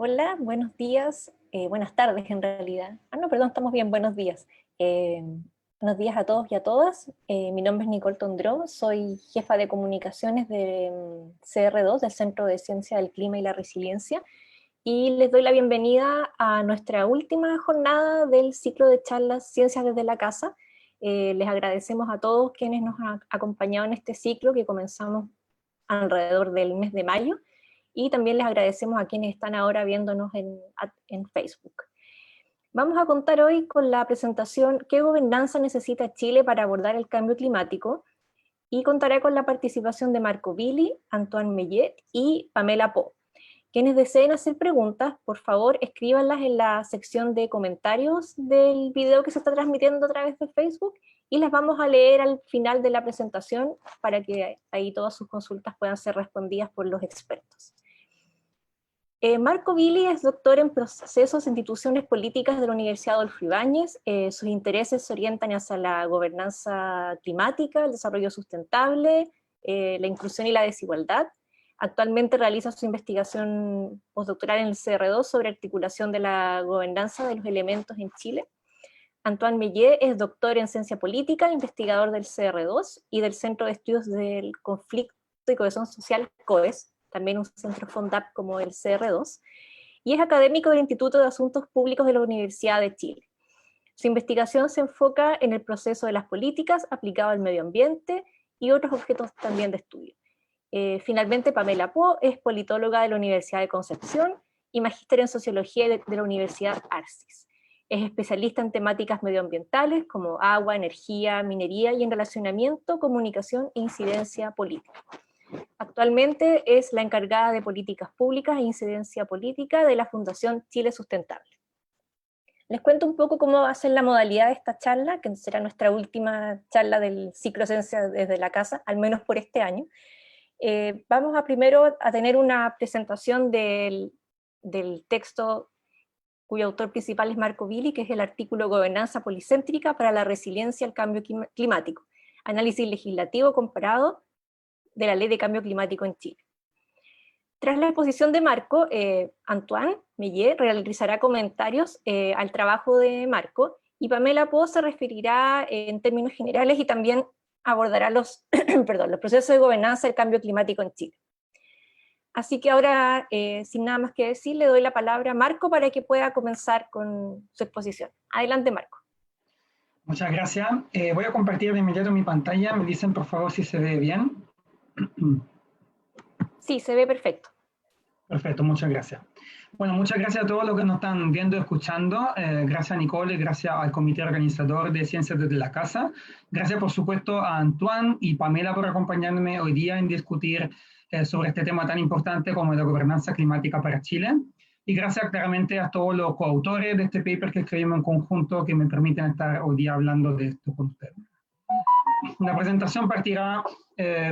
Hola, buenos días, buenas tardes en realidad. No, perdón, estamos bien, buenos días. Eh, Buenos días a todos y a todas. Mi nombre es Nicole Tondró, soy jefa de comunicaciones de CR2, del Centro de Ciencia del Clima y la Resiliencia, y les doy la bienvenida a nuestra última jornada del ciclo de charlas Ciencias desde la Casa. Les agradecemos a todos quienes nos han acompañado en este ciclo que comenzamos alrededor del mes de mayo, y también les agradecemos a quienes están ahora viéndonos en Facebook. Vamos a contar hoy con la presentación ¿Qué gobernanza necesita Chile para abordar el cambio climático? Y contará con la participación de Marco Billy, Antoine Millet y Pamela Po. Quienes deseen hacer preguntas, por favor, escríbanlas en la sección de comentarios del video que se está transmitiendo a través de Facebook, y las vamos a leer al final de la presentación para que ahí todas sus consultas puedan ser respondidas por los expertos. Marco Billy es doctor en procesos e instituciones políticas de la Universidad Adolfo Ibáñez. Sus intereses se orientan hacia la gobernanza climática, el desarrollo sustentable, la inclusión y la desigualdad. Actualmente realiza su investigación postdoctoral en el CR2 sobre articulación de la gobernanza de los elementos en Chile. Antoine Millet es doctor en ciencia política, investigador del CR2 y del Centro de Estudios del Conflicto y Cohesión Social, COES, también un centro FONDAP como el CR2, y es académico del Instituto de Asuntos Públicos de la Universidad de Chile. Su investigación se enfoca en el proceso de las políticas aplicado al medio ambiente y otros objetos también de estudio. Finalmente, Pamela Po es politóloga de la Universidad de Concepción y magíster en Sociología de la Universidad Arcis. Es especialista en temáticas medioambientales como agua, energía, minería y en relacionamiento, comunicación e incidencia política. Actualmente es la encargada de políticas públicas e incidencia política de la Fundación Chile Sustentable. Les cuento un poco cómo va a ser la modalidad de esta charla, que será nuestra última charla del ciclo Ciencia desde la Casa, al menos por este año. Vamos a primero a tener una presentación del texto cuyo autor principal es Marco Billy, que es el artículo Gobernanza Policéntrica para la Resiliencia al Cambio Climático, análisis legislativo comparado de la Ley de Cambio Climático en Chile. Tras la exposición de Marco, Antoine Millet realizará comentarios al trabajo de Marco, y Pamela Po se referirá en términos generales y también abordará los procesos de gobernanza del cambio climático en Chile. Así que ahora, sin nada más que decir, le doy la palabra a Marco para que pueda comenzar con su exposición. Adelante, Marco. Muchas gracias. Voy a compartir de inmediato mi pantalla. Me dicen, por favor, si se ve bien. Sí, se ve perfecto. Perfecto, muchas gracias. Bueno, muchas gracias a todos los que nos están viendo y escuchando. Gracias a Nicole, gracias al comité organizador de Ciencias desde la Casa. Gracias, por supuesto, a Antoine y Pamela por acompañarme hoy día en discutir sobre este tema tan importante como la gobernanza climática para Chile. Y gracias claramente a todos los coautores de este paper que escribimos en conjunto que me permiten estar hoy día hablando de esto con ustedes. La presentación partirá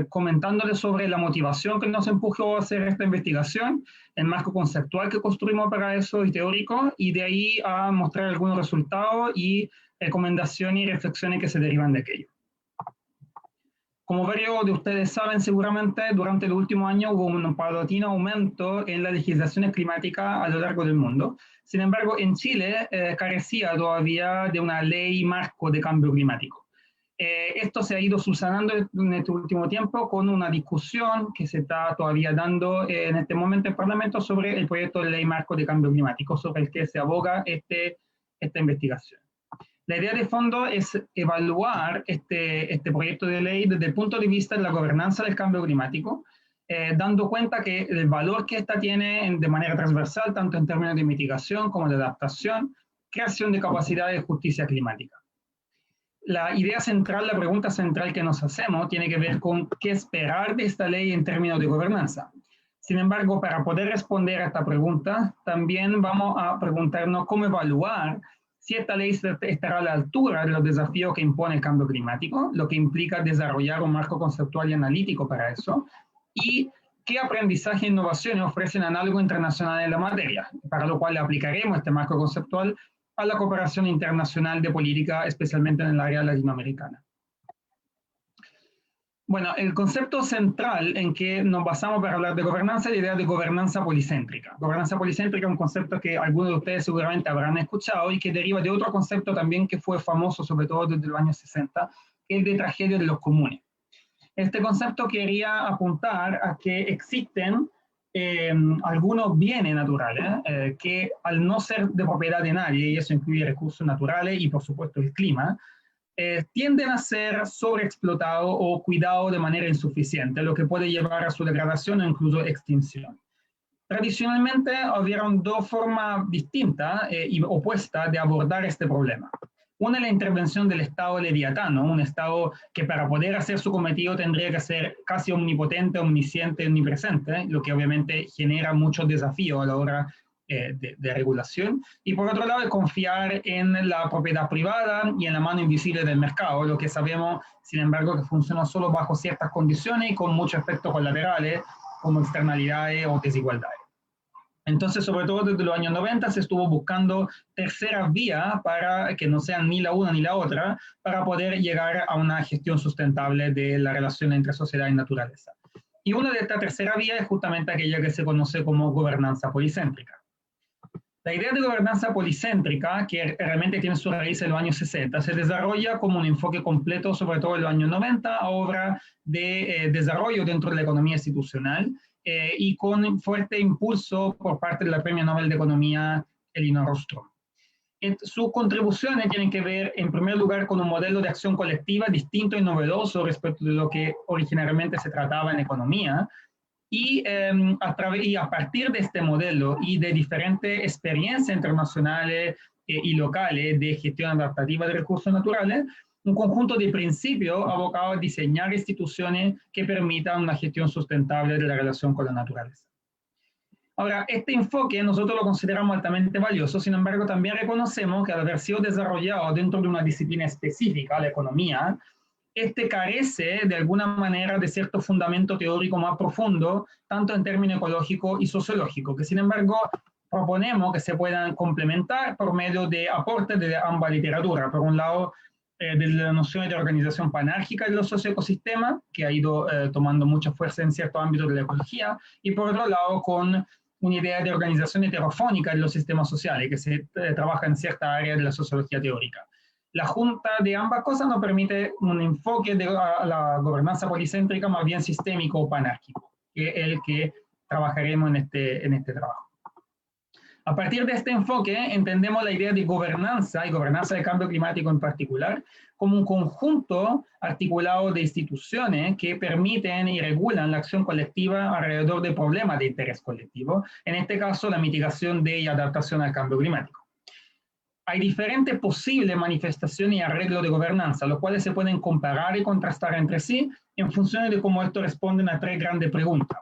comentándoles sobre la motivación que nos empujó a hacer esta investigación, el marco conceptual que construimos para eso y teórico, y de ahí a mostrar algunos resultados y recomendaciones y reflexiones que se derivan de aquello. Como varios de ustedes saben seguramente, durante el último año hubo un paulatino aumento en las legislaciones climáticas a lo largo del mundo. Sin embargo, en Chile carecía todavía de una ley marco de cambio climático. Esto se ha ido subsanando en este último tiempo con una discusión que se está todavía dando en este momento en el Parlamento sobre el proyecto de ley marco de cambio climático, sobre el que se aboga esta investigación. La idea de fondo es evaluar este proyecto de ley desde el punto de vista de la gobernanza del cambio climático, dando cuenta que el valor que esta tiene de manera transversal, tanto en términos de mitigación como de adaptación, creación de capacidades de justicia climática. La idea central, la pregunta central que nos hacemos tiene que ver con qué esperar de esta ley en términos de gobernanza. Sin embargo, para poder responder a esta pregunta, también vamos a preguntarnos cómo evaluar si esta ley estará a la altura de los desafíos que impone el cambio climático, lo que implica desarrollar un marco conceptual y analítico para eso, y qué aprendizaje e innovaciones ofrecen análogo internacional en la materia, para lo cual le aplicaremos este marco conceptual a la cooperación internacional de política, especialmente en el área latinoamericana. Bueno, el concepto central en que nos basamos para hablar de gobernanza es la idea de gobernanza policéntrica. Gobernanza policéntrica es un concepto que algunos de ustedes seguramente habrán escuchado y que deriva de otro concepto también que fue famoso, sobre todo desde los años 60, que es el de tragedia de los comunes. Este concepto quería apuntar a que existen algunos bienes naturales que al no ser de propiedad de nadie, y eso incluye recursos naturales y por supuesto el clima, tienden a ser sobreexplotados o cuidados de manera insuficiente, lo que puede llevar a su degradación o incluso extinción. Tradicionalmente hubieron dos formas distintas y opuestas de abordar este problema. Una es la intervención del Estado leviatano, un Estado que para poder hacer su cometido tendría que ser casi omnipotente, omnisciente, omnipresente, lo que obviamente genera muchos desafíos a la hora de regulación. Y por otro lado, es confiar en la propiedad privada y en la mano invisible del mercado, lo que sabemos, sin embargo, que funciona solo bajo ciertas condiciones y con muchos efectos colaterales, como externalidades o desigualdades. Entonces, sobre todo desde los años 90 se estuvo buscando terceras vías para que no sean ni la una ni la otra, para poder llegar a una gestión sustentable de la relación entre sociedad y naturaleza. Y una de estas terceras vías es justamente aquella que se conoce como gobernanza policéntrica. La idea de gobernanza policéntrica, que realmente tiene su raíz en los años 60, se desarrolla como un enfoque completo, sobre todo en los años 90, a obra de desarrollo dentro de la economía institucional, y con fuerte impulso por parte de la Premio Nobel de Economía Elinor Ostrom. Sus contribuciones tienen que ver, en primer lugar, con un modelo de acción colectiva distinto y novedoso respecto de lo que originariamente se trataba en economía, y a partir de este modelo y de diferentes experiencias internacionales y locales de gestión adaptativa de recursos naturales, un conjunto de principios abocado a diseñar instituciones que permitan una gestión sustentable de la relación con la naturaleza. Ahora, este enfoque nosotros lo consideramos altamente valioso, sin embargo, también reconocemos que al haber sido desarrollado dentro de una disciplina específica, la economía, este carece de alguna manera de cierto fundamento teórico más profundo, tanto en términos ecológico y sociológico, que sin embargo proponemos que se puedan complementar por medio de aportes de ambas literaturas. Por un lado, de la noción de organización panárquica de los socioecosistemas, que ha ido tomando mucha fuerza en ciertos ámbitos de la ecología, y por otro lado, con una idea de organización heterofónica de los sistemas sociales, que se trabaja en cierta área de la sociología teórica. La junta de ambas cosas nos permite un enfoque de la gobernanza policéntrica más bien sistémico o panárquico, que es el que trabajaremos en este trabajo. A partir de este enfoque, entendemos la idea de gobernanza y gobernanza del cambio climático en particular como un conjunto articulado de instituciones que permiten y regulan la acción colectiva alrededor de problemas de interés colectivo, en este caso la mitigación de y adaptación al cambio climático. Hay diferentes posibles manifestaciones y arreglos de gobernanza, los cuales se pueden comparar y contrastar entre sí en función de cómo estos responden a tres grandes preguntas.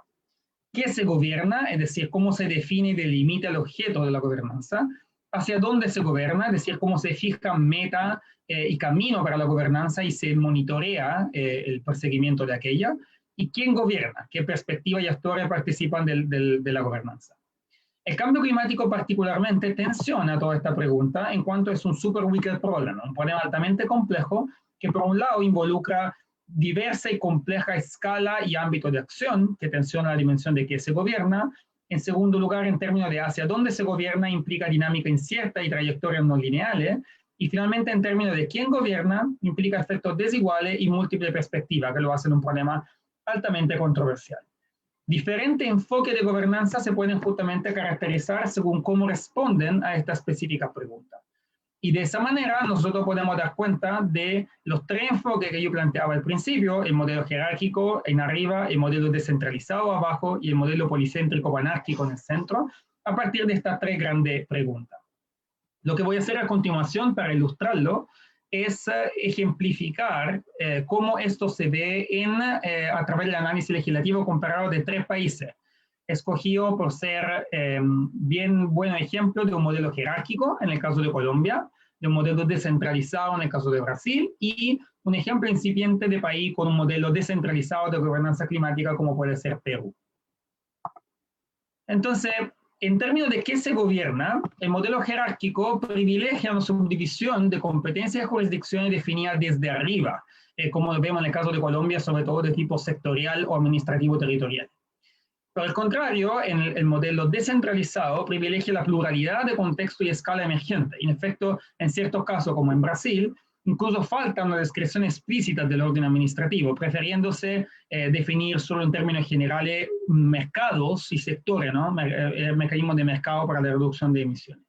¿Qué se gobierna? Es decir, cómo se define y delimita el objeto de la gobernanza. ¿Hacia dónde se gobierna? Es decir, cómo se fija meta y camino para la gobernanza y se monitorea el perseguimiento de aquella. ¿Y quién gobierna? ¿Qué perspectivas y actores participan de la gobernanza? El cambio climático particularmente tensiona toda esta pregunta en cuanto es un super wicked problem, un problema altamente complejo que por un lado involucra diversa y compleja escala y ámbito de acción que tensiona la dimensión de qué se gobierna. En segundo lugar, en términos de hacia dónde se gobierna, implica dinámica incierta y trayectorias no lineales. Y finalmente, en términos de quién gobierna, implica efectos desiguales y múltiples perspectivas, que lo hacen un problema altamente controversial. Diferentes enfoques de gobernanza se pueden justamente caracterizar según cómo responden a esta específica pregunta. Y de esa manera nosotros podemos dar cuenta de los tres enfoques que yo planteaba al principio, el modelo jerárquico en arriba, el modelo descentralizado abajo y el modelo policéntrico panárquico en el centro, a partir de estas tres grandes preguntas. Lo que voy a hacer a continuación para ilustrarlo es ejemplificar cómo esto se ve a través del análisis legislativo comparado de tres países, escogido por ser bien buen ejemplo de un modelo jerárquico en el caso de Colombia, de un modelo descentralizado en el caso de Brasil y un ejemplo incipiente de país con un modelo descentralizado de gobernanza climática como puede ser Perú. Entonces, en términos de qué se gobierna, el modelo jerárquico privilegia una subdivisión de competencias y jurisdicciones definidas desde arriba, como vemos en el caso de Colombia, sobre todo de tipo sectorial o administrativo territorial. Por el contrario, en el modelo descentralizado privilegia la pluralidad de contexto y escala emergente. En efecto, en ciertos casos, como en Brasil, incluso falta una descripción explícita del orden administrativo, prefiriéndose definir solo en términos generales mercados y sectores, ¿no? Mecanismos de mercado para la reducción de emisiones.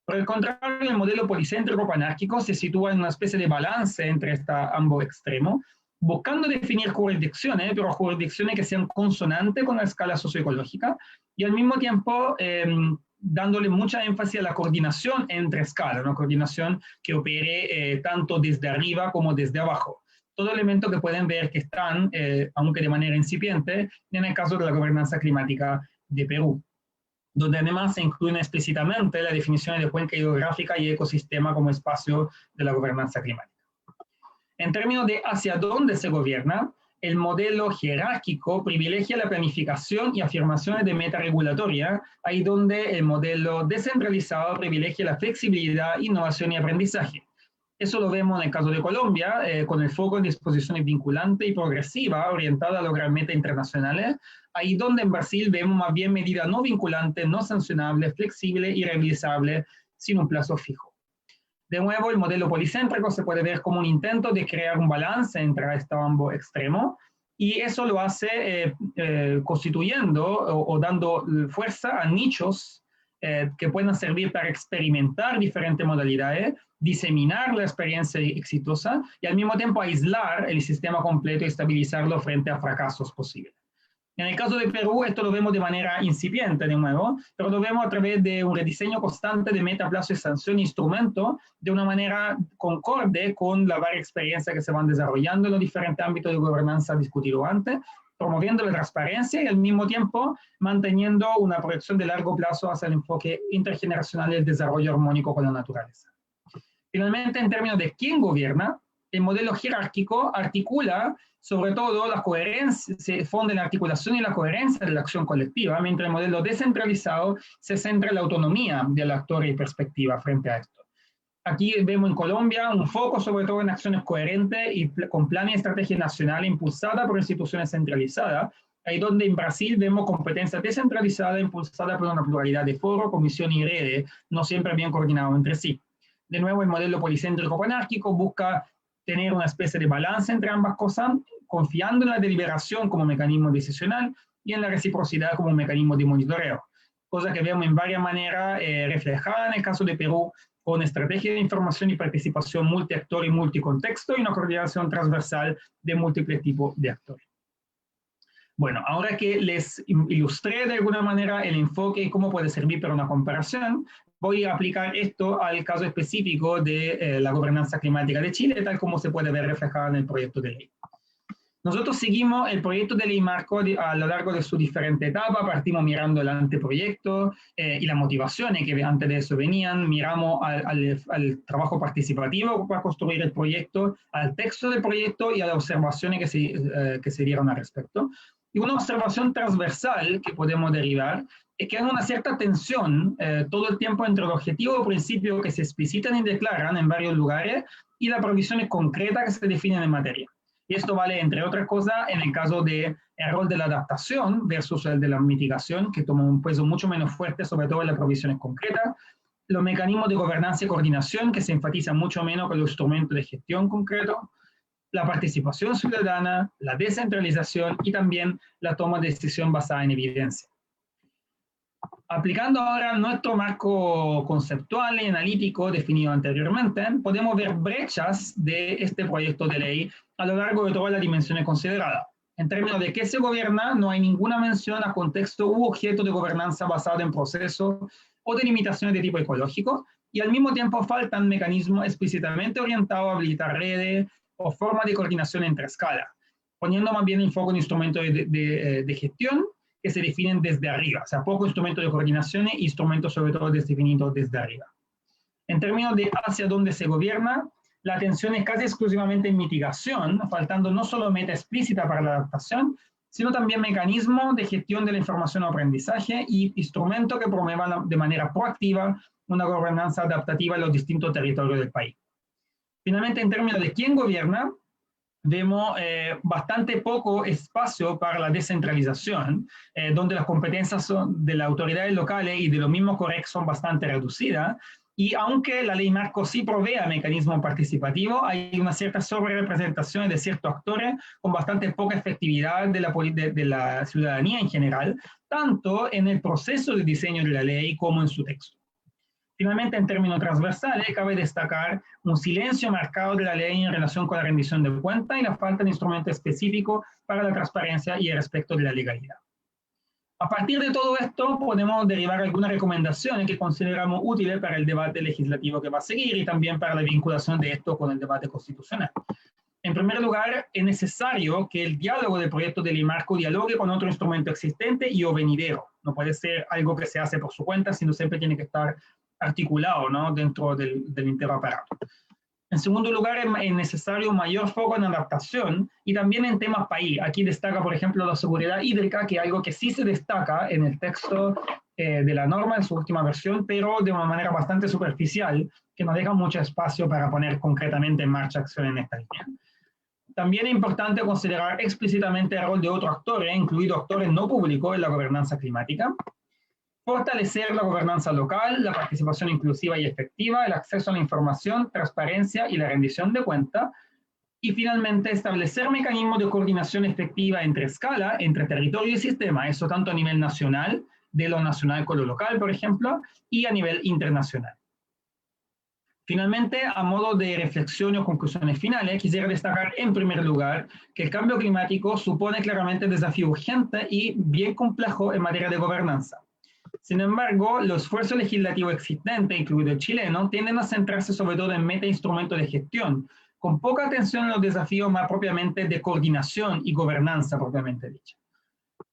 Por el contrario, el modelo policéntrico panárquico se sitúa en una especie de balance entre ambos extremos, buscando definir jurisdicciones, pero jurisdicciones que sean consonantes con la escala socioecológica, y al mismo tiempo dándole mucha énfasis a la coordinación entre escalas, una coordinación que opere tanto desde arriba como desde abajo. Todo elemento que pueden ver que están, aunque de manera incipiente, en el caso de la gobernanza climática de Perú, donde además se incluyen explícitamente las definiciones de cuenca hidrográfica y ecosistema como espacio de la gobernanza climática. En términos de hacia dónde se gobierna, el modelo jerárquico privilegia la planificación y afirmaciones de meta regulatoria, ahí donde el modelo descentralizado privilegia la flexibilidad, innovación y aprendizaje. Eso lo vemos en el caso de Colombia, con el foco en disposiciones vinculantes y progresivas orientadas a lograr metas internacionales, ahí donde en Brasil vemos más bien medidas no vinculantes, no sancionables, flexibles y realizables sin un plazo fijo. De nuevo, el modelo policéntrico se puede ver como un intento de crear un balance entre estos ambos extremos, y eso lo hace constituyendo o dando fuerza a nichos que puedan servir para experimentar diferentes modalidades, diseminar la experiencia exitosa y al mismo tiempo aislar el sistema completo y estabilizarlo frente a fracasos posibles. En el caso de Perú, esto lo vemos de manera incipiente, de nuevo, pero lo vemos a través de un rediseño constante de meta, plazo, sanción e instrumento, de una manera concorde con la varias experiencias que se van desarrollando en los diferentes ámbitos de gobernanza discutidos antes, promoviendo la transparencia y al mismo tiempo manteniendo una proyección de largo plazo hacia el enfoque intergeneracional del desarrollo armónico con la naturaleza. Finalmente, en términos de quién gobierna, el modelo jerárquico articula sobre todo la coherencia, se fonda en la articulación y la coherencia de la acción colectiva, mientras el modelo descentralizado se centra en la autonomía del actor y perspectiva frente a esto. Aquí vemos en Colombia un foco sobre todo en acciones coherentes y con planes y estrategias nacionales impulsadas por instituciones centralizadas, ahí donde en Brasil vemos competencia descentralizada impulsada por una pluralidad de foros, comisiones y redes, no siempre bien coordinados entre sí. De nuevo, el modelo policéntrico panárquico busca tener una especie de balance entre ambas cosas, confiando en la deliberación como mecanismo decisional y en la reciprocidad como mecanismo de monitoreo, cosa que vemos en varias maneras reflejada en el caso de Perú, con estrategia de información y participación multiactor y multicontexto y una coordinación transversal de múltiples tipos de actores. Bueno, ahora que les ilustré de alguna manera el enfoque y cómo puede servir para una comparación, voy a aplicar esto al caso específico de la gobernanza climática de Chile, tal como se puede ver reflejado en el proyecto de ley. Nosotros seguimos el proyecto de ley marco a lo largo de su diferente etapa, partimos mirando el anteproyecto y las motivaciones que antes de eso venían, miramos al trabajo participativo para construir el proyecto, al texto del proyecto y a las observaciones que se dieron al respecto. Y una observación transversal que podemos derivar es que hay una cierta tensión todo el tiempo entre el objetivo o principio que se explicitan y declaran en varios lugares y las provisiones concretas que se definen en materia. Y esto vale, entre otras cosas, en el caso del rol de la adaptación versus el de la mitigación, que toma un peso mucho menos fuerte, sobre todo en las provisiones concretas, los mecanismos de gobernanza y coordinación, que se enfatizan mucho menos con los instrumentos de gestión concretos, la participación ciudadana, la descentralización y también la toma de decisión basada en evidencia. Aplicando ahora nuestro marco conceptual y analítico definido anteriormente, podemos ver brechas de este proyecto de ley a lo largo de todas las dimensiones consideradas. En términos de qué se gobierna, no hay ninguna mención a contexto u objeto de gobernanza basado en procesos o de limitaciones de tipo ecológico, y al mismo tiempo faltan mecanismos explícitamente orientados a habilitar redes o formas de coordinación entre escalas, poniendo más bien el foco en instrumentos de gestión que se definen desde arriba, o sea, pocos instrumentos de coordinación e instrumentos sobre todo definidos desde arriba. En términos de hacia dónde se gobierna, la atención es casi exclusivamente en mitigación, faltando no solo meta explícita para la adaptación, sino también mecanismos de gestión de la información o aprendizaje y instrumentos que promuevan de manera proactiva una gobernanza adaptativa en los distintos territorios del país. Finalmente, en términos de quién gobierna, vemos bastante poco espacio para la descentralización, donde las competencias de las autoridades locales y de los mismos COREC son bastante reducidas. Y aunque la ley marco sí provee mecanismos participativos, hay una cierta sobrerepresentación de ciertos actores con bastante poca efectividad de la ciudadanía en general, tanto en el proceso de diseño de la ley como en su texto. Finalmente, en términos transversales, cabe destacar un silencio marcado de la ley en relación con la rendición de cuentas y la falta de instrumento específico para la transparencia y el respeto de la legalidad. A partir de todo esto, podemos derivar algunas recomendaciones que consideramos útiles para el debate legislativo que va a seguir y también para la vinculación de esto con el debate constitucional. En primer lugar, es necesario que el diálogo del proyecto de ley marco dialogue con otro instrumento existente y o venidero. No puede ser algo que se hace por su cuenta, sino siempre tiene que estar articulado, ¿no?, dentro del interaparato. En segundo lugar, es necesario mayor foco en adaptación y también en temas país. Aquí destaca, por ejemplo, la seguridad hídrica, que es algo que sí se destaca en el texto de la norma en su última versión, pero de una manera bastante superficial, que no deja mucho espacio para poner concretamente en marcha acción en esta línea. También es importante considerar explícitamente el rol de otros actores, incluidos actores no públicos en la gobernanza climática. Fortalecer la gobernanza local, la participación inclusiva y efectiva, el acceso a la información, transparencia y la rendición de cuentas. Y finalmente, establecer mecanismos de coordinación efectiva entre escala, entre territorio y sistema, eso tanto a nivel nacional, de lo nacional con lo local, por ejemplo, y a nivel internacional. Finalmente, a modo de reflexión o conclusiones finales, quisiera destacar en primer lugar que el cambio climático supone claramente un desafío urgente y bien complejo en materia de gobernanza. Sin embargo, los esfuerzos legislativos existentes, incluido el chileno, tienden a centrarse sobre todo en meta-instrumentos de gestión, con poca atención a los desafíos más propiamente de coordinación y gobernanza propiamente dicha.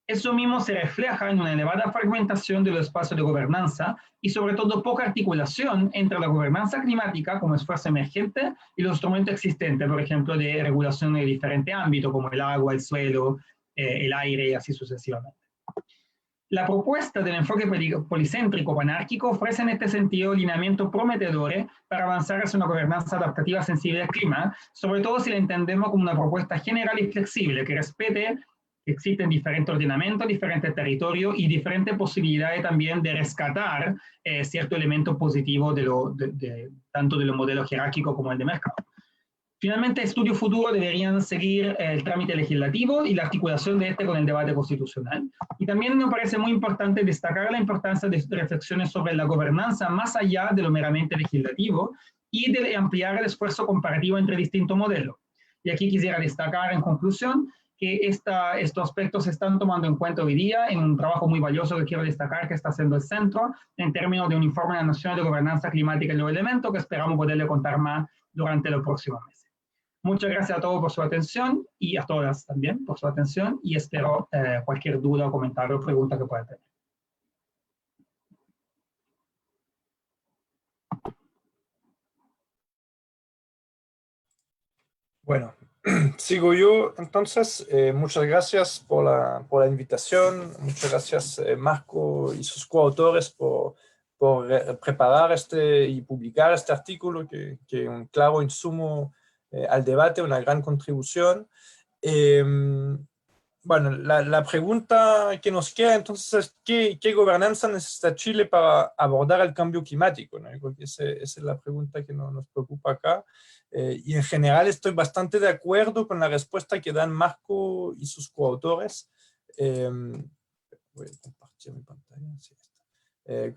Eso mismo se refleja en una elevada fragmentación de los espacios de gobernanza y sobre todo poca articulación entre la gobernanza climática como esfuerzo emergente y los instrumentos existentes, por ejemplo, de regulación de diferentes ámbitos como el agua, el suelo, el aire y así sucesivamente. La propuesta del enfoque policéntrico panárquico ofrece en este sentido lineamientos prometedores para avanzar hacia una gobernanza adaptativa sensible al clima, sobre todo si la entendemos como una propuesta general y flexible que respete que existen diferentes ordenamientos, diferentes territorios y diferentes posibilidades también de rescatar ciertos elementos positivos tanto de los modelos jerárquicos como el de mercado. Finalmente, estudios futuros deberían seguir el trámite legislativo y la articulación de este con el debate constitucional. Y también me parece muy importante destacar la importancia de reflexiones sobre la gobernanza más allá de lo meramente legislativo y de ampliar el esfuerzo comparativo entre distintos modelos. Y aquí quisiera destacar en conclusión que estos aspectos se están tomando en cuenta hoy día en un trabajo muy valioso que quiero destacar que está haciendo el centro en términos de un informe de la Nación de Gobernanza Climática y los elementos que esperamos poderle contar más durante los próximos meses. Muchas gracias a todos por su atención y a todas también por su atención y espero cualquier duda o comentario o pregunta que puedan tener. Bueno, sigo yo entonces. Muchas gracias por la invitación. Muchas gracias Marco y sus coautores por preparar y publicar este artículo que es un claro insumo al debate, una gran contribución. Bueno, la pregunta que nos queda entonces es ¿qué gobernanza necesita Chile para abordar el cambio climático, ¿no? Yo creo que esa es la pregunta que nos preocupa acá. Y en general estoy bastante de acuerdo con la respuesta que dan Marco y sus coautores. Voy a compartir mi pantalla. Sí,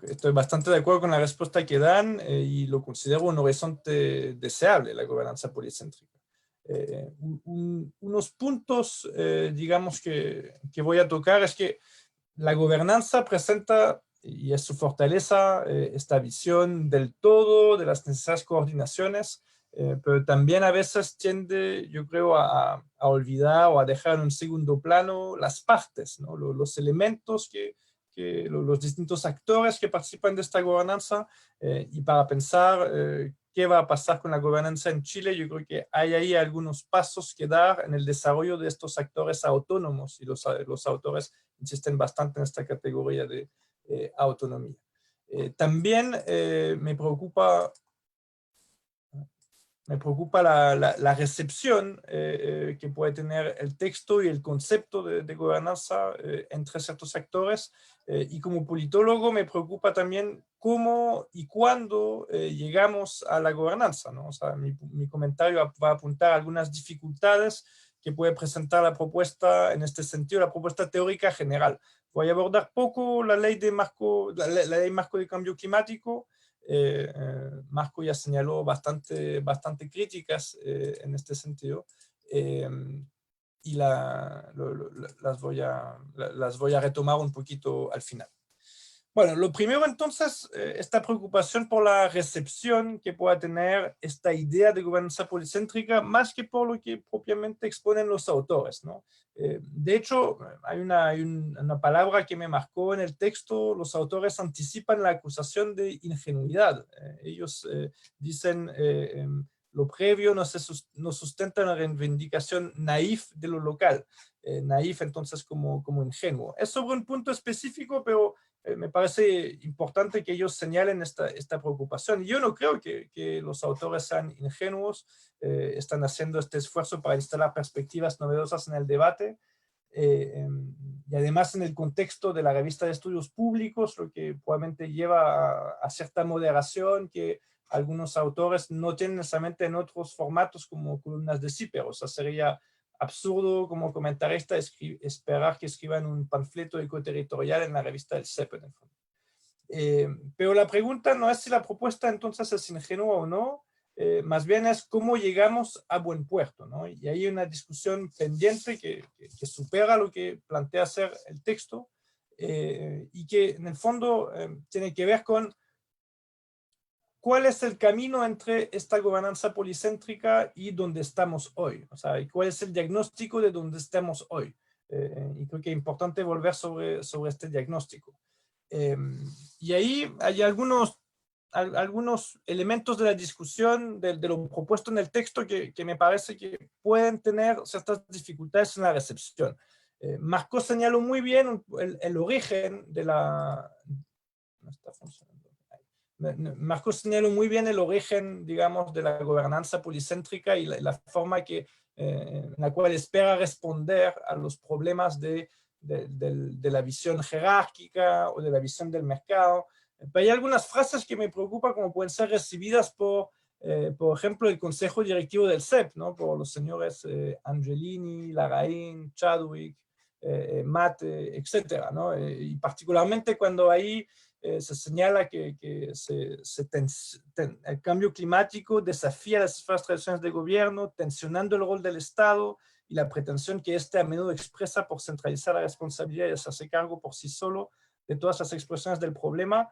estoy bastante de acuerdo con la respuesta que dan y lo considero un horizonte deseable, la gobernanza policéntrica. Unos puntos, digamos, que voy a tocar es que la gobernanza presenta, y es su fortaleza, esta visión del todo, de las necesarias coordinaciones, pero también a veces tiende, yo creo, a olvidar o a dejar en un segundo plano las partes, ¿no? Los elementos los distintos actores que participan de esta gobernanza, y para pensar qué va a pasar con la gobernanza en Chile, yo creo que hay ahí algunos pasos que dar en el desarrollo de estos actores autónomos, y los autores insisten bastante en esta categoría de autonomía. También me preocupa me preocupa la recepción que puede tener el texto y el concepto de gobernanza entre ciertos actores. Y como politólogo me preocupa también cómo y cuándo llegamos a la gobernanza, ¿no? O sea, mi comentario va a apuntar a algunas dificultades que puede presentar la propuesta en este sentido, la propuesta teórica general. Voy a abordar poco la ley marco de cambio climático. Marco ya señaló bastante críticas en este sentido, y las voy a retomar un poquito al final. Bueno, lo primero entonces, esta preocupación por la recepción que pueda tener esta idea de gobernanza policéntrica, más que por lo que propiamente exponen los autores, ¿no? De hecho, hay una palabra que me marcó en el texto. Los autores anticipan la acusación de ingenuidad. Ellos dicen, lo previo no sustenta una reivindicación naif de lo local. Naif entonces como ingenuo. Es sobre un punto específico, pero me parece importante que ellos señalen esta preocupación. Yo no creo que los autores sean ingenuos, están haciendo este esfuerzo para instalar perspectivas novedosas en el debate, y además en el contexto de la revista de estudios públicos, lo que probablemente lleva a cierta moderación que algunos autores no tienen necesariamente en otros formatos como columnas de CIPER. O sea, sería absurdo como comentarista esperar que escriban un panfleto ecoterritorial en la revista del CEP, en el fondo. Pero la pregunta no es si la propuesta entonces es ingenua o no, más bien es cómo llegamos a buen puerto, ¿no? Y hay una discusión pendiente que supera lo que plantea hacer el texto, y que en el fondo tiene que ver con ¿cuál es el camino entre esta gobernanza policéntrica y donde estamos hoy? O sea, ¿cuál es el diagnóstico de donde estamos hoy? Y creo que es importante volver sobre este diagnóstico. Y ahí hay algunos elementos de la discusión de lo propuesto en el texto que me parece que pueden tener ciertas dificultades en la recepción. Marco señaló muy bien el origen de la... No está funcionando. Marco señaló muy bien el origen, digamos, de la gobernanza policéntrica y la forma en la cual espera responder a los problemas de la visión jerárquica o de la visión del mercado. Pero hay algunas frases que me preocupan, como pueden ser recibidas por ejemplo, el Consejo Directivo del CEP, ¿no? Por los señores Angelini, Larraín, Chadwick, Mate, etcétera, ¿no? Y particularmente cuando ahí se señala que el cambio climático desafía las esferas tradicionales de gobierno, tensionando el rol del Estado y la pretensión que éste a menudo expresa por centralizar la responsabilidad y hacerse cargo por sí solo de todas las expresiones del problema.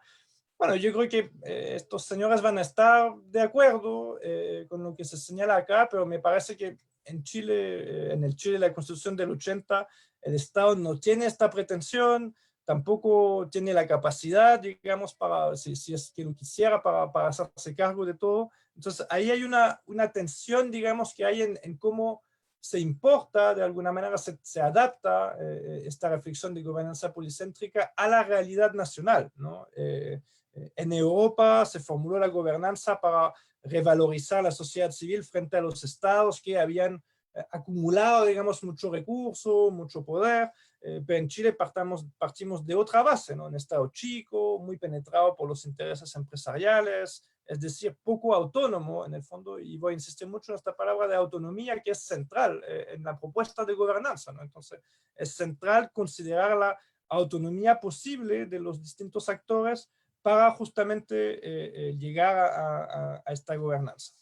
Bueno, yo creo que estos señores van a estar de acuerdo con lo que se señala acá, pero me parece que en Chile, en el Chile de la Constitución del 80, el Estado no tiene esta pretensión, tampoco tiene la capacidad, digamos, si es que lo quisiera, para hacerse cargo de todo. Entonces, ahí hay una tensión, digamos, que hay en cómo se importa, de alguna manera se adapta esta reflexión de gobernanza policéntrica a la realidad nacional, ¿no? En Europa se formuló la gobernanza para revalorizar la sociedad civil frente a los estados que habían acumulado, digamos, mucho recurso, mucho poder, pero en Chile partimos de otra base, ¿no? Un estado chico, muy penetrado por los intereses empresariales, es decir, poco autónomo en el fondo, y voy a insistir mucho en esta palabra de autonomía que es central en la propuesta de gobernanza, ¿no? Entonces, es central considerar la autonomía posible de los distintos actores para justamente llegar a esta gobernanza.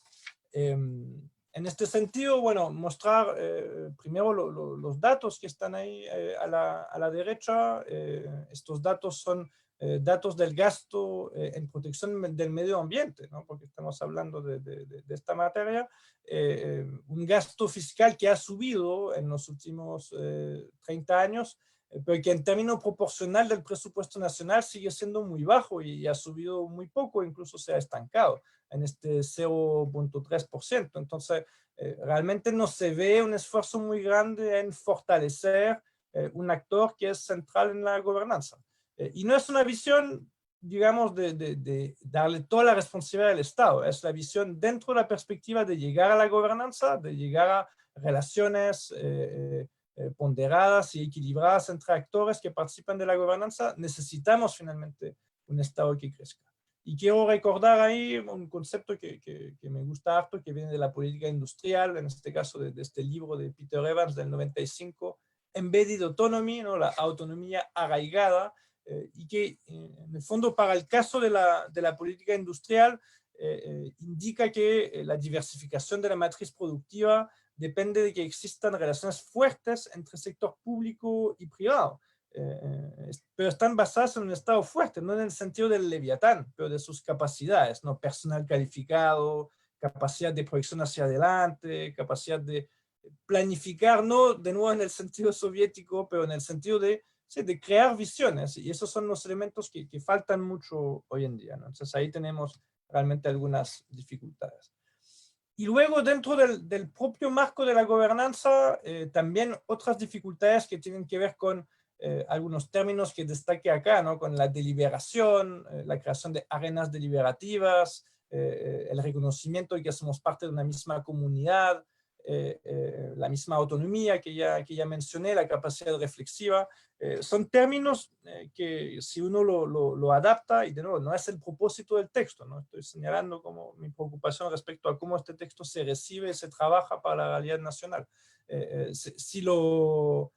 En este sentido, bueno, mostrar primero los datos que están ahí a la derecha. Estos datos son datos del gasto en protección del medio ambiente, ¿no? Porque estamos hablando de esta materia. Un gasto fiscal que ha subido en los últimos 30 años, pero que en términos proporcional del presupuesto nacional sigue siendo muy bajo y ha subido muy poco, incluso se ha estancado en este 0.3%. Entonces, realmente no se ve un esfuerzo muy grande en fortalecer un actor que es central en la gobernanza. Y no es una visión digamos, de darle toda la responsabilidad al Estado. Es la visión dentro de la perspectiva de llegar a la gobernanza, de llegar a relaciones ponderadas y equilibradas entre actores que participan de la gobernanza. Necesitamos finalmente un Estado que crezca. Y quiero recordar ahí un concepto que me gusta harto, que viene de la política industrial, en este caso de este libro de Peter Evans del 95, Embedded Autonomy, ¿no? La autonomía arraigada, y que en el fondo para el caso de la política industrial indica que la diversificación de la matriz productiva depende de que existan relaciones fuertes entre el sector público y privado. Pero están basadas en un Estado fuerte, no en el sentido del Leviatán, pero de sus capacidades, ¿no? Personal calificado, capacidad de proyección hacia adelante, capacidad de planificar, no de nuevo en el sentido soviético, pero en el sentido de, sí, de crear visiones, y esos son los elementos que faltan mucho hoy en día, ¿no? Entonces ahí tenemos realmente algunas dificultades. Y luego dentro del propio marco de la gobernanza, también otras dificultades que tienen que ver con algunos términos que destaque acá, ¿no? Con la deliberación, la creación de arenas deliberativas, el reconocimiento de que somos parte de una misma comunidad, la misma autonomía que ya mencioné, la capacidad reflexiva, son términos que si uno lo adapta, y de nuevo, no es el propósito del texto, ¿no? Estoy señalando como mi preocupación respecto a cómo este texto se recibe y se trabaja para la realidad nacional. Si lo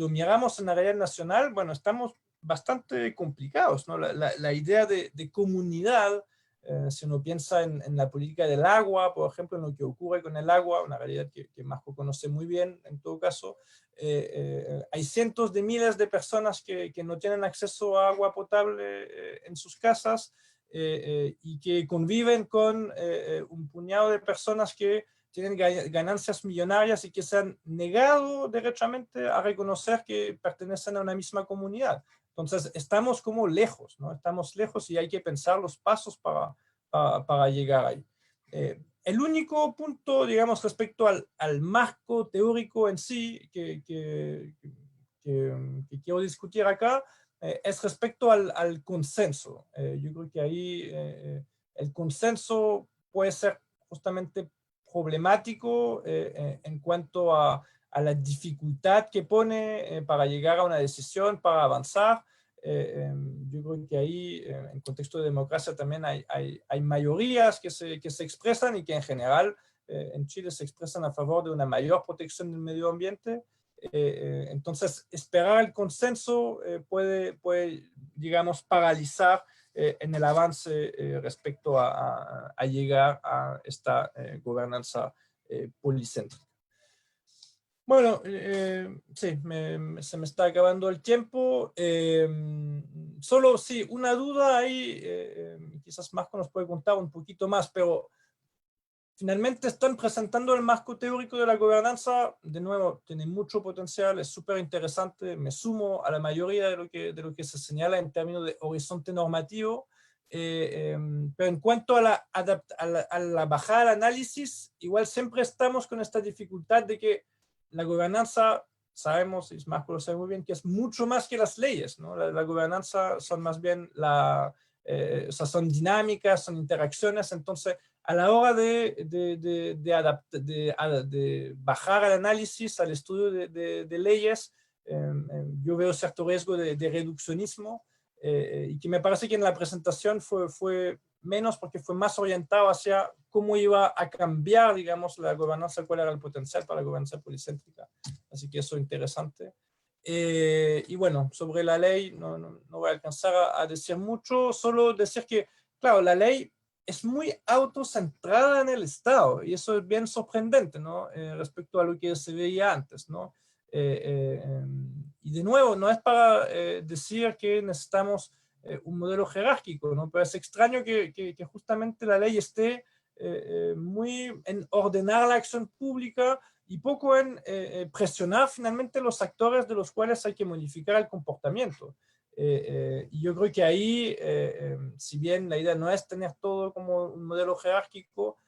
miramos en la realidad nacional, bueno, estamos bastante complicados, ¿no? La idea de comunidad, si uno piensa en la política del agua, por ejemplo, en lo que ocurre con el agua, una realidad que Marco conoce muy bien, en todo caso, hay cientos de miles de personas que no tienen acceso a agua potable en sus casas, y que conviven con un puñado de personas que tienen ganancias millonarias y que se han negado derechamente a reconocer que pertenecen a una misma comunidad. Entonces, estamos como lejos, ¿no? Estamos lejos y hay que pensar los pasos para llegar ahí. El único punto, digamos, respecto al marco teórico en sí que quiero discutir acá, es respecto al consenso. Yo creo que ahí el consenso puede ser justamente problemático en cuanto a la dificultad que pone para llegar a una decisión, para avanzar. Yo creo que ahí, en contexto de democracia, también hay mayorías que se expresan y que en general en Chile se expresan a favor de una mayor protección del medio ambiente. Entonces, esperar el consenso puede, digamos, paralizar en el avance respecto a llegar a esta gobernanza policéntrica. Bueno, sí, se me está acabando el tiempo. Solo, sí, una duda ahí, quizás Marco nos puede contar un poquito más, pero finalmente están presentando el marco teórico de la gobernanza. De nuevo, tiene mucho potencial, es súper interesante, me sumo a la mayoría de lo que se señala en términos de horizonte normativo, pero en cuanto a la bajada al análisis, igual siempre estamos con esta dificultad de que la gobernanza, sabemos, y Marco lo sabe muy bien, que es mucho más que las leyes, ¿no? La gobernanza son más bien o sea, son dinámicas, son interacciones. Entonces, a la hora de bajar al análisis, al estudio de leyes, yo veo cierto riesgo de reduccionismo, y que me parece que en la presentación fue menos, porque fue más orientado hacia cómo iba a cambiar, digamos, la gobernanza, cuál era el potencial para la gobernanza policéntrica. Así que eso es interesante. Y bueno, sobre la ley no voy a alcanzar a decir mucho, solo decir que, claro, la ley es muy autocentrada en el Estado, y eso es bien sorprendente, ¿no? Respecto a lo que se veía antes, ¿no? Y de nuevo, no es para decir que necesitamos un modelo jerárquico, ¿no? Pero es extraño que justamente la ley esté muy en ordenar la acción pública y poco en presionar finalmente los actores de los cuales hay que modificar el comportamiento. Y yo creo que ahí, si bien la idea no es tener todo como un modelo jerárquico,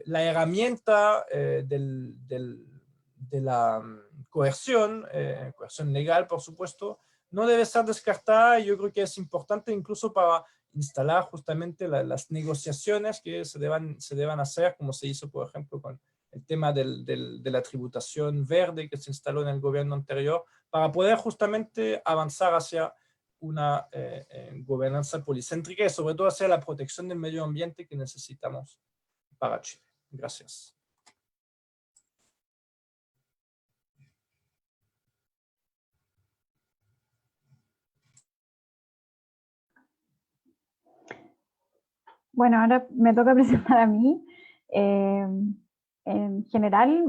la herramienta de la coerción legal, por supuesto, no debe ser descartada. Yo creo que es importante incluso para instalar justamente las negociaciones que se deban hacer, como se hizo, por ejemplo, con el tema de la tributación verde que se instaló en el gobierno anterior, para poder justamente avanzar hacia una gobernanza policéntrica y sobre todo hacia la protección del medio ambiente que necesitamos para Chile. Gracias. Bueno, ahora me toca presentar a mí. En general,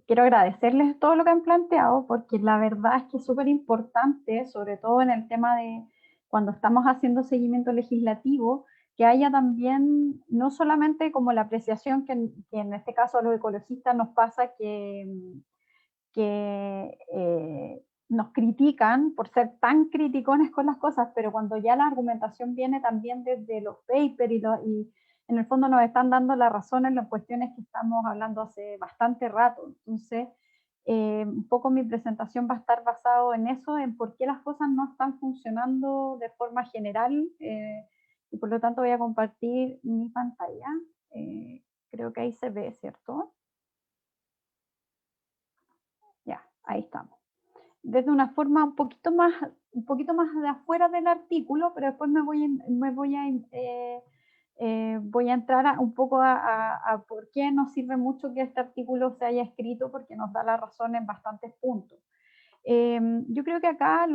quiero agradecerles todo lo que han planteado, porque la verdad es que es súper importante, sobre todo en el tema de cuando estamos haciendo seguimiento legislativo, que haya también, no solamente como la apreciación que en este caso a los ecologistas nos pasa, que nos critican por ser tan criticones con las cosas, pero cuando ya la argumentación viene también desde los papers y en el fondo nos están dando la razón en las cuestiones que estamos hablando hace bastante rato. Entonces, un poco mi presentación va a estar basado en eso, en por qué las cosas no están funcionando de forma general, y por lo tanto voy a compartir mi pantalla. Creo que ahí se ve, ¿cierto? Ya, ahí estamos. Desde una forma un poquito más de afuera del artículo, pero después voy a entrar un poco a por qué nos sirve mucho que este artículo se haya escrito, porque nos da la razón en bastantes puntos. Yo creo que acá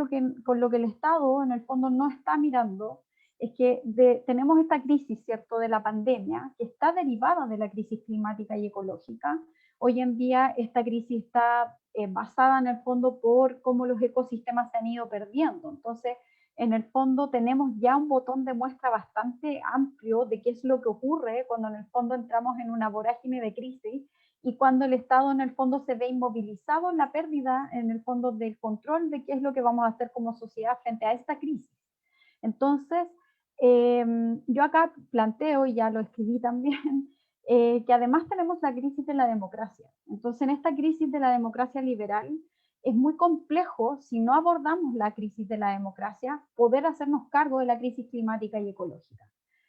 con lo que el Estado en el fondo no está mirando es que tenemos esta crisis, ¿cierto?, de la pandemia, que está derivada de la crisis climática y ecológica. Hoy en día esta crisis está basada en el fondo por cómo los ecosistemas se han ido perdiendo. Entonces, en el fondo tenemos ya un botón de muestra bastante amplio de qué es lo que ocurre cuando en el fondo entramos en una vorágine de crisis y cuando el Estado en el fondo se ve inmovilizado en la pérdida en el fondo del control de qué es lo que vamos a hacer como sociedad frente a esta crisis. Entonces, yo acá planteo, y ya lo escribí también, que además tenemos la crisis de la democracia. Entonces, en esta crisis de la democracia liberal, es muy complejo, si no abordamos la crisis de la democracia, poder hacernos cargo de la crisis climática y ecológica.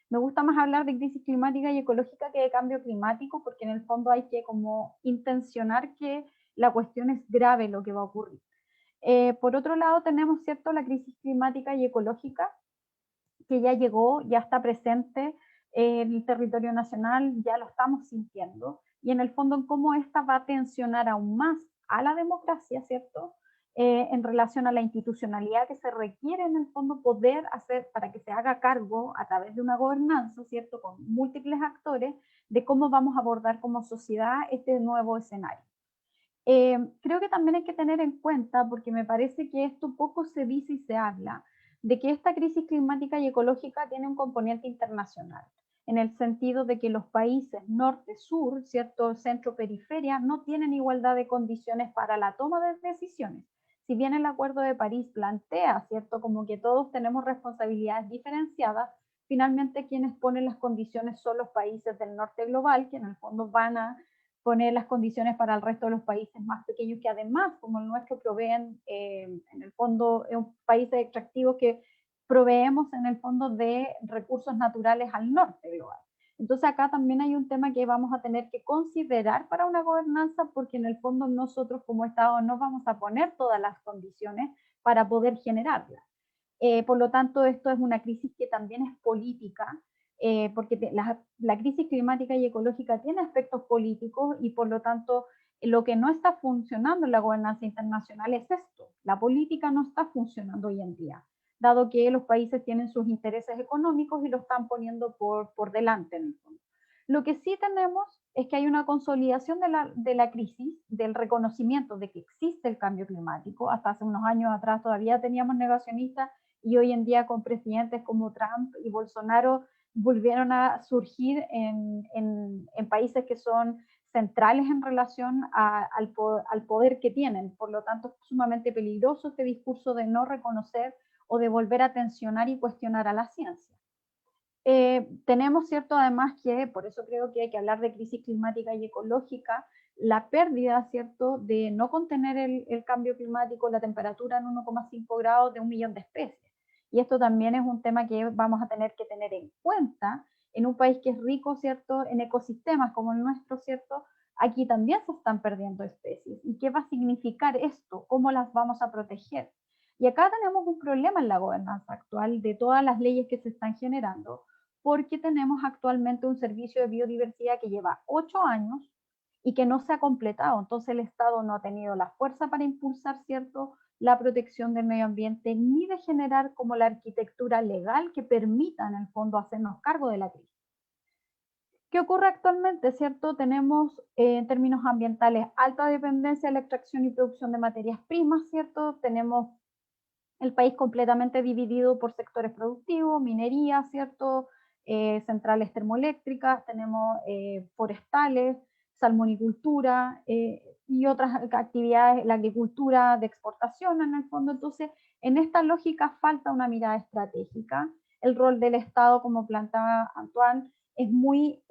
Me gusta más hablar de crisis climática y ecológica que de cambio climático, porque en el fondo hay que como intencionar que la cuestión es grave lo que va a ocurrir. Por otro lado, tenemos, ¿cierto?, la crisis climática y ecológica, que ya llegó, ya está presente en el territorio nacional, ya lo estamos sintiendo, y en el fondo en cómo esta va a tensionar aún más a la democracia, ¿cierto?, en relación a la institucionalidad que se requiere en el fondo poder hacer para que se haga cargo a través de una gobernanza, ¿cierto?, con múltiples actores, de cómo vamos a abordar como sociedad este nuevo escenario. Creo que también hay que tener en cuenta, porque me parece que esto poco se dice y se habla, de que esta crisis climática y ecológica tiene un componente internacional, en el sentido de que los países norte-sur, ¿cierto?, centro-periferia, no tienen igualdad de condiciones para la toma de decisiones. Si bien el Acuerdo de París plantea, ¿cierto?, como que todos tenemos responsabilidades diferenciadas, finalmente quienes ponen las condiciones son los países del norte global, que en el fondo van a poner las condiciones para el resto de los países más pequeños, que además, como el nuestro, proveen, en el fondo, países extractivos que proveemos en el fondo de recursos naturales al norte global. Entonces acá también hay un tema que vamos a tener que considerar para una gobernanza, porque en el fondo nosotros como Estado no vamos a poner todas las condiciones para poder generarlas. Por lo tanto, esto es una crisis que también es política, porque la crisis climática y ecológica tiene aspectos políticos y por lo tanto lo que no está funcionando en la gobernanza internacional es esto. La política no está funcionando hoy en día, dado que los países tienen sus intereses económicos y lo están poniendo por delante en el fondo. Lo que sí tenemos es que hay una consolidación de la crisis, del reconocimiento de que existe el cambio climático. Hasta hace unos años atrás todavía teníamos negacionistas y hoy en día con presidentes como Trump y Bolsonaro volvieron a surgir en países que son centrales en relación al poder que tienen. Por lo tanto, es sumamente peligroso este discurso de no reconocer o de volver a tensionar y cuestionar a la ciencia. Tenemos, ¿cierto? Además que, por eso creo que hay que hablar de crisis climática y ecológica, la pérdida, ¿cierto?, de no contener el cambio climático, la temperatura en 1,5 grados de 1 millón de especies. Y esto también es un tema que vamos a tener que tener en cuenta en un país que es rico, ¿cierto?, en ecosistemas como el nuestro, ¿cierto? Aquí también se están perdiendo especies. ¿Y qué va a significar esto? ¿Cómo las vamos a proteger? Y acá tenemos un problema en la gobernanza actual de todas las leyes que se están generando, porque tenemos actualmente un servicio de biodiversidad que lleva 8 años y que no se ha completado. Entonces el Estado no ha tenido la fuerza para impulsar, ¿cierto?, la protección del medio ambiente, ni de generar como la arquitectura legal que permita en el fondo hacernos cargo de la crisis. ¿Qué ocurre actualmente? ¿Cierto? Tenemos en términos ambientales alta dependencia de la extracción y producción de materias primas, ¿cierto? Tenemos el país completamente dividido por sectores productivos, minería, ¿cierto? Centrales termoeléctricas, tenemos forestales, salmonicultura y otras actividades, la agricultura de exportación en el fondo. Entonces, en esta lógica falta una mirada estratégica. El rol del Estado, como planteaba Antoine, es muy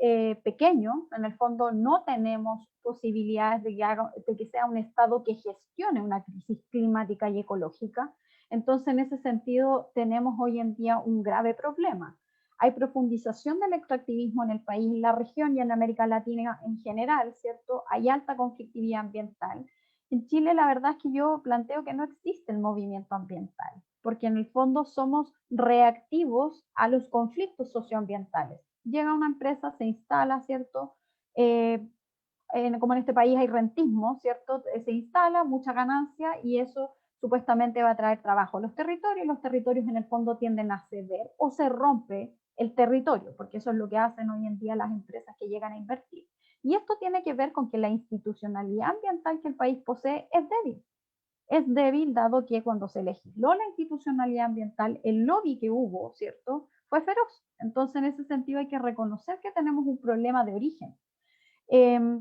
pequeño. En el fondo no tenemos posibilidades de que sea un Estado que gestione una crisis climática y ecológica. Entonces, en ese sentido, tenemos hoy en día un grave problema. Hay profundización del extractivismo en el país, en la región y en América Latina en general, ¿cierto? Hay alta conflictividad ambiental. En Chile, la verdad es que yo planteo que no existe el movimiento ambiental, porque en el fondo somos reactivos a los conflictos socioambientales. Llega una empresa, se instala, ¿cierto? Como en este país hay rentismo, ¿cierto? Se instala, mucha ganancia y eso supuestamente va a traer trabajo a los territorios en el fondo tienden a ceder o se rompe el territorio, porque eso es lo que hacen hoy en día las empresas que llegan a invertir. Y esto tiene que ver con que la institucionalidad ambiental que el país posee es débil. Es débil dado que cuando se legisló la institucionalidad ambiental, el lobby que hubo, ¿cierto?, fue feroz. Entonces, en ese sentido hay que reconocer que tenemos un problema de origen.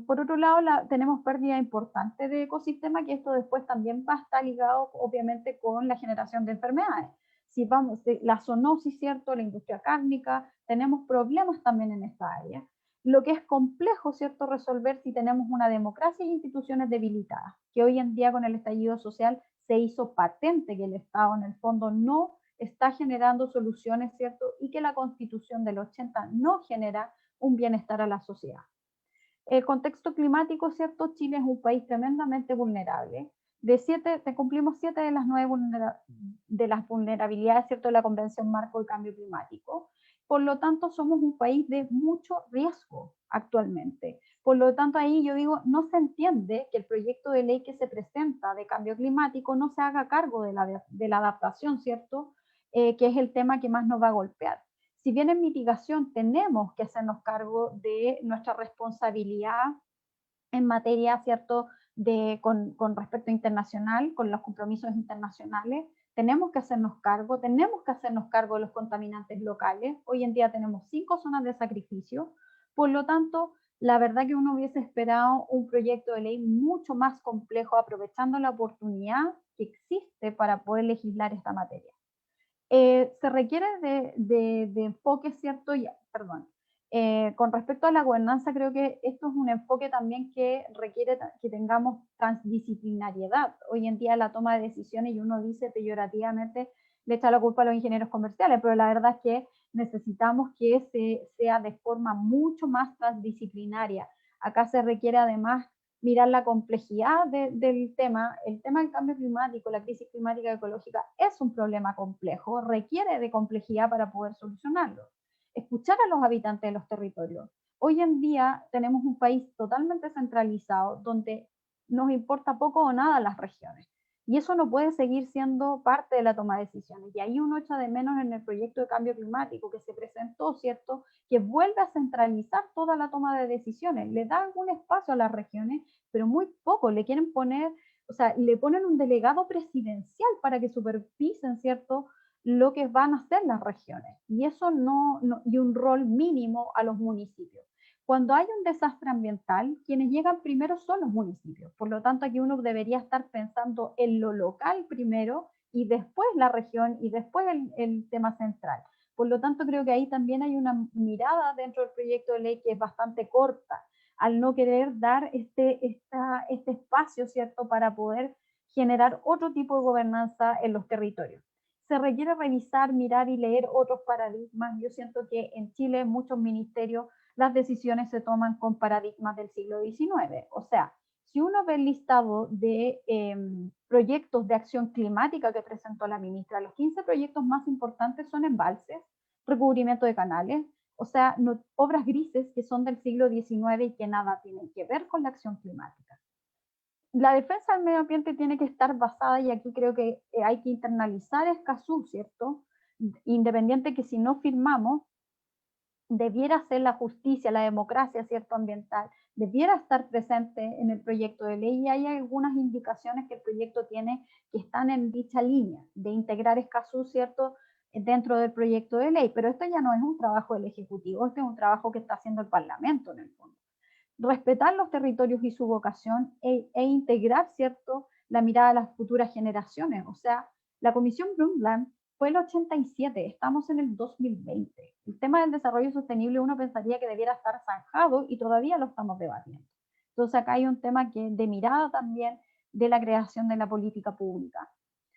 Por otro lado, tenemos pérdida importante de ecosistema, que esto después también va a estar ligado, obviamente, con la generación de enfermedades. Si vamos, la zoonosis, ¿cierto?, la industria cárnica, tenemos problemas también en esta área. Lo que es complejo, ¿cierto?, resolver si tenemos una democracia e instituciones debilitadas, que hoy en día con el estallido social se hizo patente que el Estado en el fondo no está generando soluciones, ¿cierto?, y que la Constitución del 80 no genera un bienestar a la sociedad. El contexto climático, ¿cierto? Chile es un país tremendamente vulnerable. Cumplimos 7 de las 9 de las vulnerabilidades, ¿cierto?, de la Convención Marco del Cambio Climático. Por lo tanto, somos un país de mucho riesgo actualmente. Por lo tanto, ahí yo digo, no se entiende que el proyecto de ley que se presenta de cambio climático no se haga cargo de la adaptación, ¿cierto? Que es el tema que más nos va a golpear. Si bien en mitigación tenemos que hacernos cargo de nuestra responsabilidad en materia, ¿cierto?, con respecto internacional, con los compromisos internacionales, tenemos que hacernos cargo de los contaminantes locales. Hoy en día tenemos 5 zonas de sacrificio, por lo tanto, la verdad que uno hubiese esperado un proyecto de ley mucho más complejo, aprovechando la oportunidad que existe para poder legislar esta materia. Se requiere de enfoque, ¿cierto? Con respecto a la gobernanza, creo que esto es un enfoque también que requiere que tengamos transdisciplinariedad. Hoy en día la toma de decisiones, y uno dice peyorativamente, le echa la culpa a los ingenieros comerciales, pero la verdad es que necesitamos que sea de forma mucho más transdisciplinaria. Acá se requiere además mirar la complejidad del tema. El tema del cambio climático, la crisis climática y ecológica es un problema complejo, requiere de complejidad para poder solucionarlo. Escuchar a los habitantes de los territorios. Hoy en día tenemos un país totalmente centralizado donde nos importa poco o nada las regiones. Y eso no puede seguir siendo parte de la toma de decisiones. Y ahí uno echa de menos en el proyecto de cambio climático que se presentó, ¿cierto?, que vuelve a centralizar toda la toma de decisiones. Le da algún espacio a las regiones, pero muy poco. Le quieren poner, o sea, le ponen un delegado presidencial para que supervisen, ¿cierto?, lo que van a hacer las regiones. Y eso y un rol mínimo a los municipios. Cuando hay un desastre ambiental, quienes llegan primero son los municipios. Por lo tanto, aquí uno debería estar pensando en lo local primero y después la región y después el tema central. Por lo tanto, creo que ahí también hay una mirada dentro del proyecto de ley que es bastante corta, al no querer dar este espacio, ¿cierto?, para poder generar otro tipo de gobernanza en los territorios. Se requiere revisar, mirar y leer otros paradigmas. Yo siento que en Chile, en muchos ministerios, las decisiones se toman con paradigmas del siglo XIX. O sea, si uno ve el listado de proyectos de acción climática que presentó la ministra, los 15 proyectos más importantes son embalses, recubrimiento de canales, o sea, obras grises que son del siglo XIX y que nada tienen que ver con la acción climática. La defensa del medio ambiente tiene que estar basada, y aquí creo que hay que internalizar Escazú, ¿cierto? Independiente que si no firmamos, debiera ser la justicia, la democracia, ¿cierto?, ambiental, debiera estar presente en el proyecto de ley, y hay algunas indicaciones que el proyecto tiene que están en dicha línea, de integrar Escazú, ¿cierto?, dentro del proyecto de ley, pero esto ya no es un trabajo del Ejecutivo, este es un trabajo que está haciendo el Parlamento en el fondo. Respetar los territorios y su vocación e integrar, ¿cierto?, la mirada a las futuras generaciones. O sea, la Comisión Brundtland fue el 87, estamos en el 2020. El tema del desarrollo sostenible uno pensaría que debiera estar zanjado y todavía lo estamos debatiendo. Entonces acá hay un tema de mirada también de la creación de la política pública.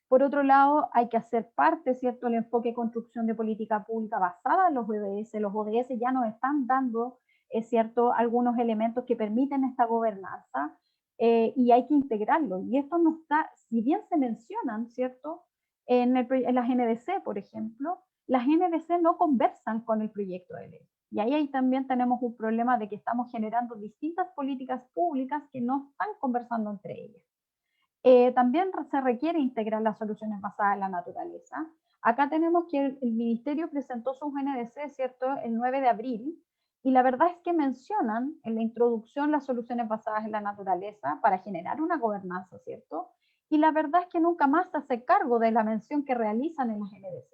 Por otro lado, hay que hacer parte, ¿cierto?, el enfoque de construcción de política pública basada en los ODS. Los ODS ya nos están dando, es cierto, algunos elementos que permiten esta gobernanza, y hay que integrarlo. Y esto no está, si bien se mencionan, ¿cierto?, en las NDC, por ejemplo, las NDC no conversan con el proyecto de ley. Y ahí también tenemos un problema de que estamos generando distintas políticas públicas que no están conversando entre ellas. También se requiere integrar las soluciones basadas en la naturaleza. Acá tenemos que el Ministerio presentó sus NDC, ¿cierto?, el 9 de abril, y la verdad es que mencionan en la introducción las soluciones basadas en la naturaleza para generar una gobernanza, ¿cierto? Y la verdad es que nunca más se hace cargo de la mención que realizan en las NDC.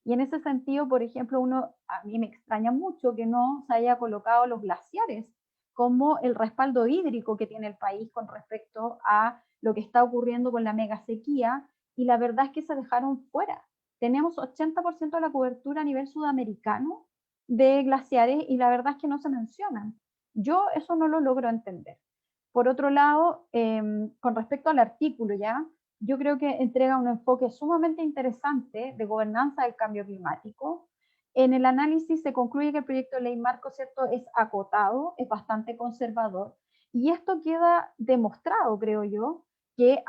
Y en ese sentido, por ejemplo, a mí me extraña mucho que no se haya colocado los glaciares como el respaldo hídrico que tiene el país con respecto a lo que está ocurriendo con la mega sequía, y la verdad es que se dejaron fuera. Tenemos 80% de la cobertura a nivel sudamericano de glaciares y la verdad es que no se mencionan. Yo eso no lo logro entender. Por otro lado, con respecto al artículo, ya, yo creo que entrega un enfoque sumamente interesante de gobernanza del cambio climático. En el análisis se concluye que el proyecto de ley marco, ¿cierto?, es acotado, es bastante conservador, y esto queda demostrado, creo yo, que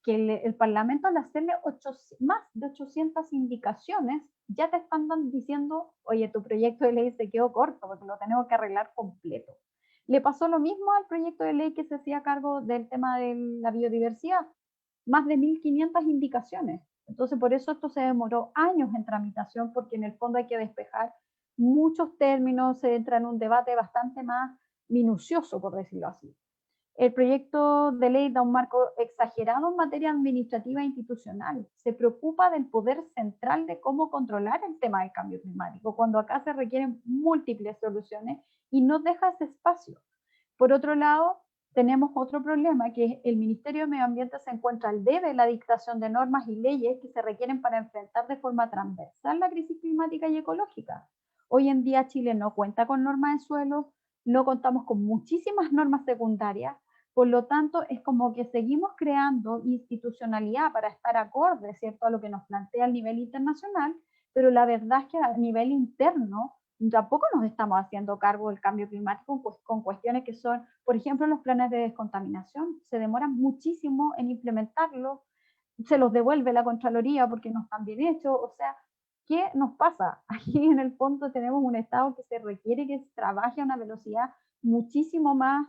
el Parlamento, al hacerle más de 800 indicaciones, ya te están diciendo, oye, tu proyecto de ley se quedó corto porque lo tenemos que arreglar completo. Le pasó lo mismo al proyecto de ley que se hacía cargo del tema de la biodiversidad, más de 1.500 indicaciones. Entonces, por eso esto se demoró años en tramitación, porque en el fondo hay que despejar muchos términos, se entra en un debate bastante más minucioso, por decirlo así. El proyecto de ley da un marco exagerado en materia administrativa e institucional. Se preocupa del poder central de cómo controlar el tema del cambio climático, cuando acá se requieren múltiples soluciones y no deja ese espacio. Por otro lado, tenemos otro problema, que es el Ministerio de Medio Ambiente se encuentra al debe de la dictación de normas y leyes que se requieren para enfrentar de forma transversal la crisis climática y ecológica. Hoy en día Chile no cuenta con normas de suelo, no contamos con muchísimas normas secundarias, por lo tanto es como que seguimos creando institucionalidad para estar acorde, ¿cierto?, a lo que nos plantea el nivel internacional, pero la verdad es que a nivel interno tampoco nos estamos haciendo cargo del cambio climático, pues, con cuestiones que son, por ejemplo, los planes de descontaminación. Se demoran muchísimo en implementarlos, se los devuelve la Contraloría porque no están bien hechos. O sea, ¿qué nos pasa? Aquí en el fondo tenemos un Estado que se requiere que trabaje a una velocidad muchísimo más,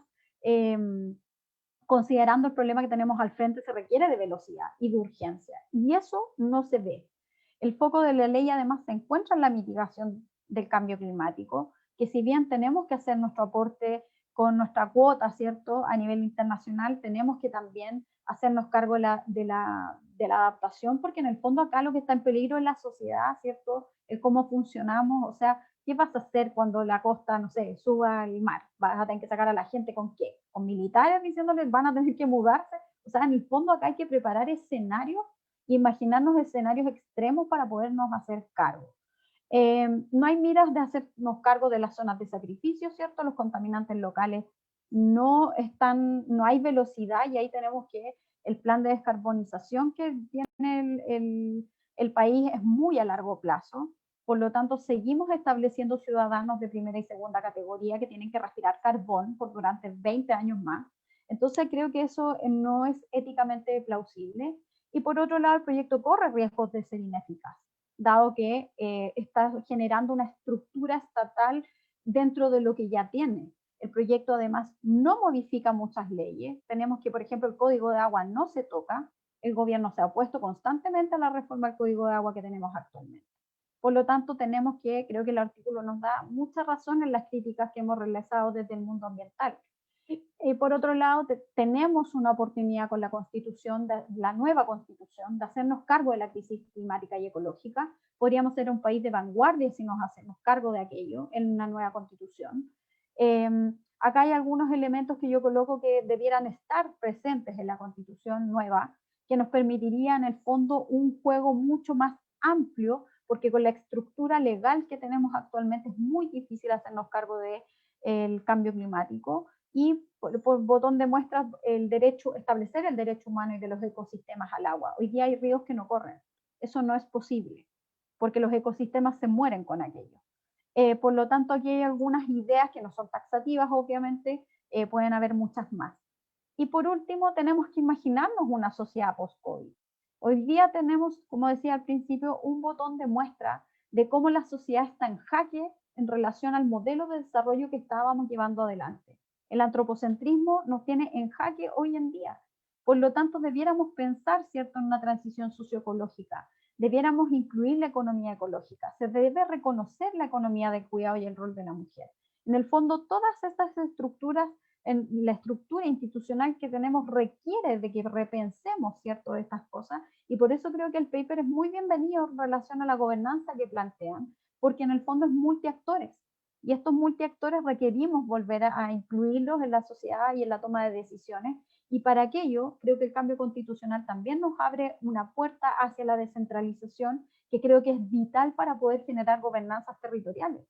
considerando el problema que tenemos al frente, se requiere de velocidad y de urgencia, y eso no se ve. El foco de la ley además se encuentra en la mitigación del cambio climático, que si bien tenemos que hacer nuestro aporte con nuestra cuota, ¿cierto?, a nivel internacional, tenemos que también hacernos cargo de la adaptación, porque en el fondo acá lo que está en peligro es la sociedad, ¿cierto?, el cómo funcionamos. O sea, ¿qué vas a hacer cuando la costa, no sé, suba al mar? ¿Vas a tener que sacar a la gente con qué? ¿Con militares diciéndoles van a tener que mudarse? O sea, en el fondo acá hay que preparar escenarios, imaginarnos escenarios extremos para podernos hacer cargo. No hay miras de hacernos cargo de las zonas de sacrificio, ¿cierto? Los contaminantes locales no hay velocidad, y ahí tenemos que el plan de descarbonización que tiene el país es muy a largo plazo. Por lo tanto, seguimos estableciendo ciudadanos de primera y segunda categoría que tienen que respirar carbón por durante 20 años más. Entonces creo que eso no es éticamente plausible. Y por otro lado, el proyecto corre riesgos de ser ineficaz, dado que está generando una estructura estatal dentro de lo que ya tiene. El proyecto además no modifica muchas leyes. Tenemos que, por ejemplo, el Código de Agua no se toca. El gobierno se ha opuesto constantemente a la reforma del Código de Agua que tenemos actualmente. Por lo tanto, creo que el artículo nos da mucha razón en las críticas que hemos realizado desde el mundo ambiental. Y por otro lado, tenemos una oportunidad con la Constitución, la nueva Constitución, de hacernos cargo de la crisis climática y ecológica. Podríamos ser un país de vanguardia si nos hacemos cargo de aquello en una nueva Constitución. Acá hay algunos elementos que yo coloco que debieran estar presentes en la Constitución nueva, que nos permitiría en el fondo un juego mucho más amplio, porque con la estructura legal que tenemos actualmente es muy difícil hacernos cargo del cambio climático. Y por botón de muestra establecer el derecho humano y de los ecosistemas al agua. Hoy día hay ríos que no corren. Eso no es posible, porque los ecosistemas se mueren con aquello. Por lo tanto, aquí hay algunas ideas que no son taxativas, obviamente, pueden haber muchas más. Y por último, tenemos que imaginarnos una sociedad post-COVID. Hoy día tenemos, como decía al principio, un botón de muestra de cómo la sociedad está en jaque en relación al modelo de desarrollo que estábamos llevando adelante. El antropocentrismo nos tiene en jaque hoy en día. Por lo tanto, debiéramos pensar, ¿cierto?, en una transición socioecológica. Debiéramos incluir la economía ecológica. Se debe reconocer la economía del cuidado y el rol de la mujer. En el fondo, todas estas estructuras, la estructura institucional que tenemos requiere de que repensemos, ¿cierto?, estas cosas, y por eso creo que el paper es muy bienvenido en relación a la gobernanza que plantean, porque en el fondo es multiactores. Y estos multiactores requerimos volver a incluirlos en la sociedad y en la toma de decisiones. Y para aquello, creo que el cambio constitucional también nos abre una puerta hacia la descentralización, que creo que es vital para poder generar gobernanzas territoriales.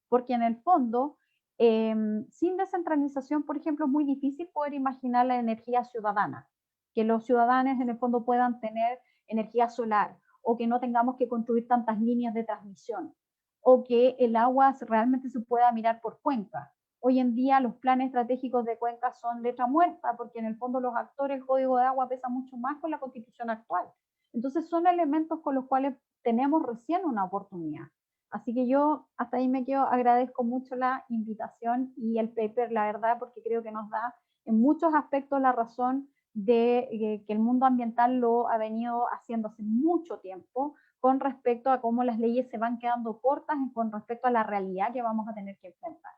Porque en el fondo, sin descentralización, por ejemplo, es muy difícil poder imaginar la energía ciudadana, que los ciudadanos en el fondo puedan tener energía solar, o que no tengamos que construir tantas líneas de transmisión, o que el agua realmente se pueda mirar por cuenca. Hoy en día los planes estratégicos de cuencas son letra muerta, porque en el fondo los actores, el Código de Agua pesa mucho más con la Constitución actual. Entonces son elementos con los cuales tenemos recién una oportunidad. Así que yo hasta ahí me quedo, agradezco mucho la invitación y el paper, la verdad, porque creo que nos da en muchos aspectos la razón de que el mundo ambiental lo ha venido haciendo hace mucho tiempo, con respecto a cómo las leyes se van quedando cortas con respecto a la realidad que vamos a tener que enfrentar.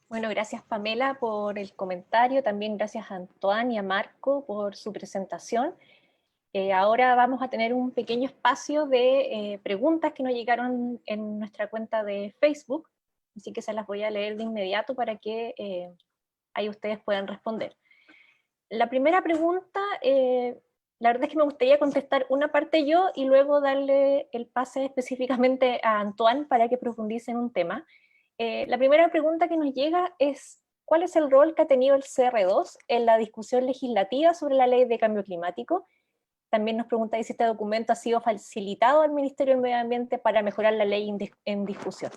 Bueno, gracias Pamela por el comentario, también gracias a Antoine y a Marco por su presentación. Ahora vamos a tener un pequeño espacio de preguntas que nos llegaron en nuestra cuenta de Facebook, así que se las voy a leer de inmediato para que ahí ustedes puedan responder. La primera pregunta, la verdad es que me gustaría contestar una parte yo y luego darle el pase específicamente a Antoine para que profundice en un tema. La primera pregunta que nos llega es, ¿cuál es el rol que ha tenido el CR2 en la discusión legislativa sobre la ley de cambio climático? También nos pregunta si este documento ha sido facilitado al Ministerio del Medio Ambiente para mejorar la ley en discusión.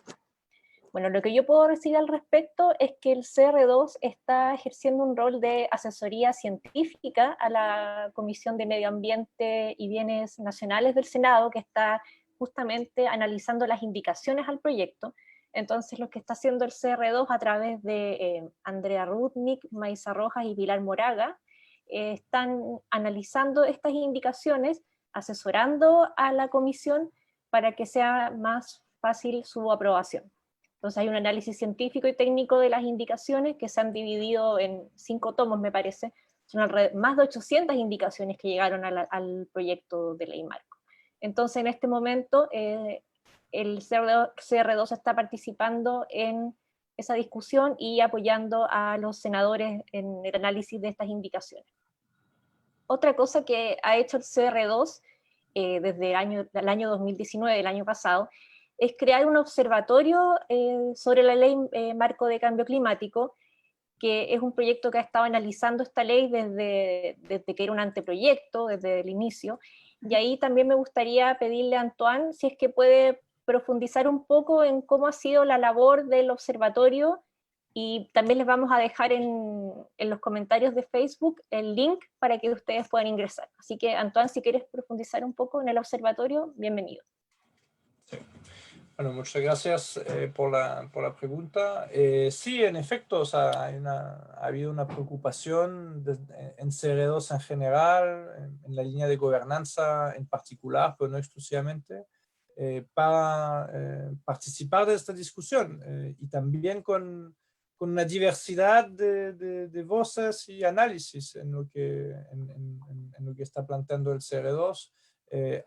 Bueno, lo que yo puedo decir al respecto es que el CR2 está ejerciendo un rol de asesoría científica a la Comisión de Medio Ambiente y Bienes Nacionales del Senado, que está justamente analizando las indicaciones al proyecto. Entonces, lo que está haciendo el CR2 a través de Andrea Rudnick, Maisa Rojas y Pilar Moraga, están analizando estas indicaciones, asesorando a la comisión para que sea más fácil su aprobación. Entonces hay un análisis científico y técnico de las indicaciones que se han dividido en 5 tomos, me parece. Son más de 800 indicaciones que llegaron al proyecto de ley marco. Entonces en este momento el CR2 está participando en esa discusión y apoyando a los senadores en el análisis de estas indicaciones. Otra cosa que ha hecho el CR2 desde el año 2019, el año pasado, es crear un observatorio sobre la ley marco de cambio climático, que es un proyecto que ha estado analizando esta ley desde que era un anteproyecto, desde el inicio, y ahí también me gustaría pedirle a Antoine si es que puede profundizar un poco en cómo ha sido la labor del observatorio, y también les vamos a dejar en los comentarios de Facebook el link para que ustedes puedan ingresar. Así que Antoine, si quieres profundizar un poco en el observatorio, bienvenido. Sí. Bueno, muchas gracias por la pregunta. Sí, en efecto, o sea, ha habido una preocupación en CR2 en general, en la línea de gobernanza en particular, pero no exclusivamente, para participar de esta discusión y también con una diversidad de voces y análisis en lo que está planteando el CR2.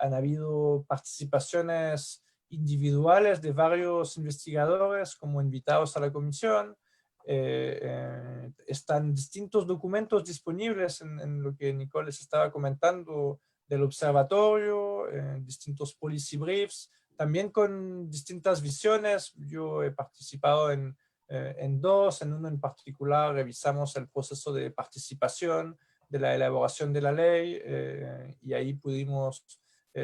Han habido participaciones individuales de varios investigadores como invitados a la comisión. Están distintos documentos disponibles en lo que Nicole les estaba comentando del observatorio, distintos policy briefs, también con distintas visiones. Yo he participado en dos, en uno en particular revisamos el proceso de participación de la elaboración de la ley y ahí pudimos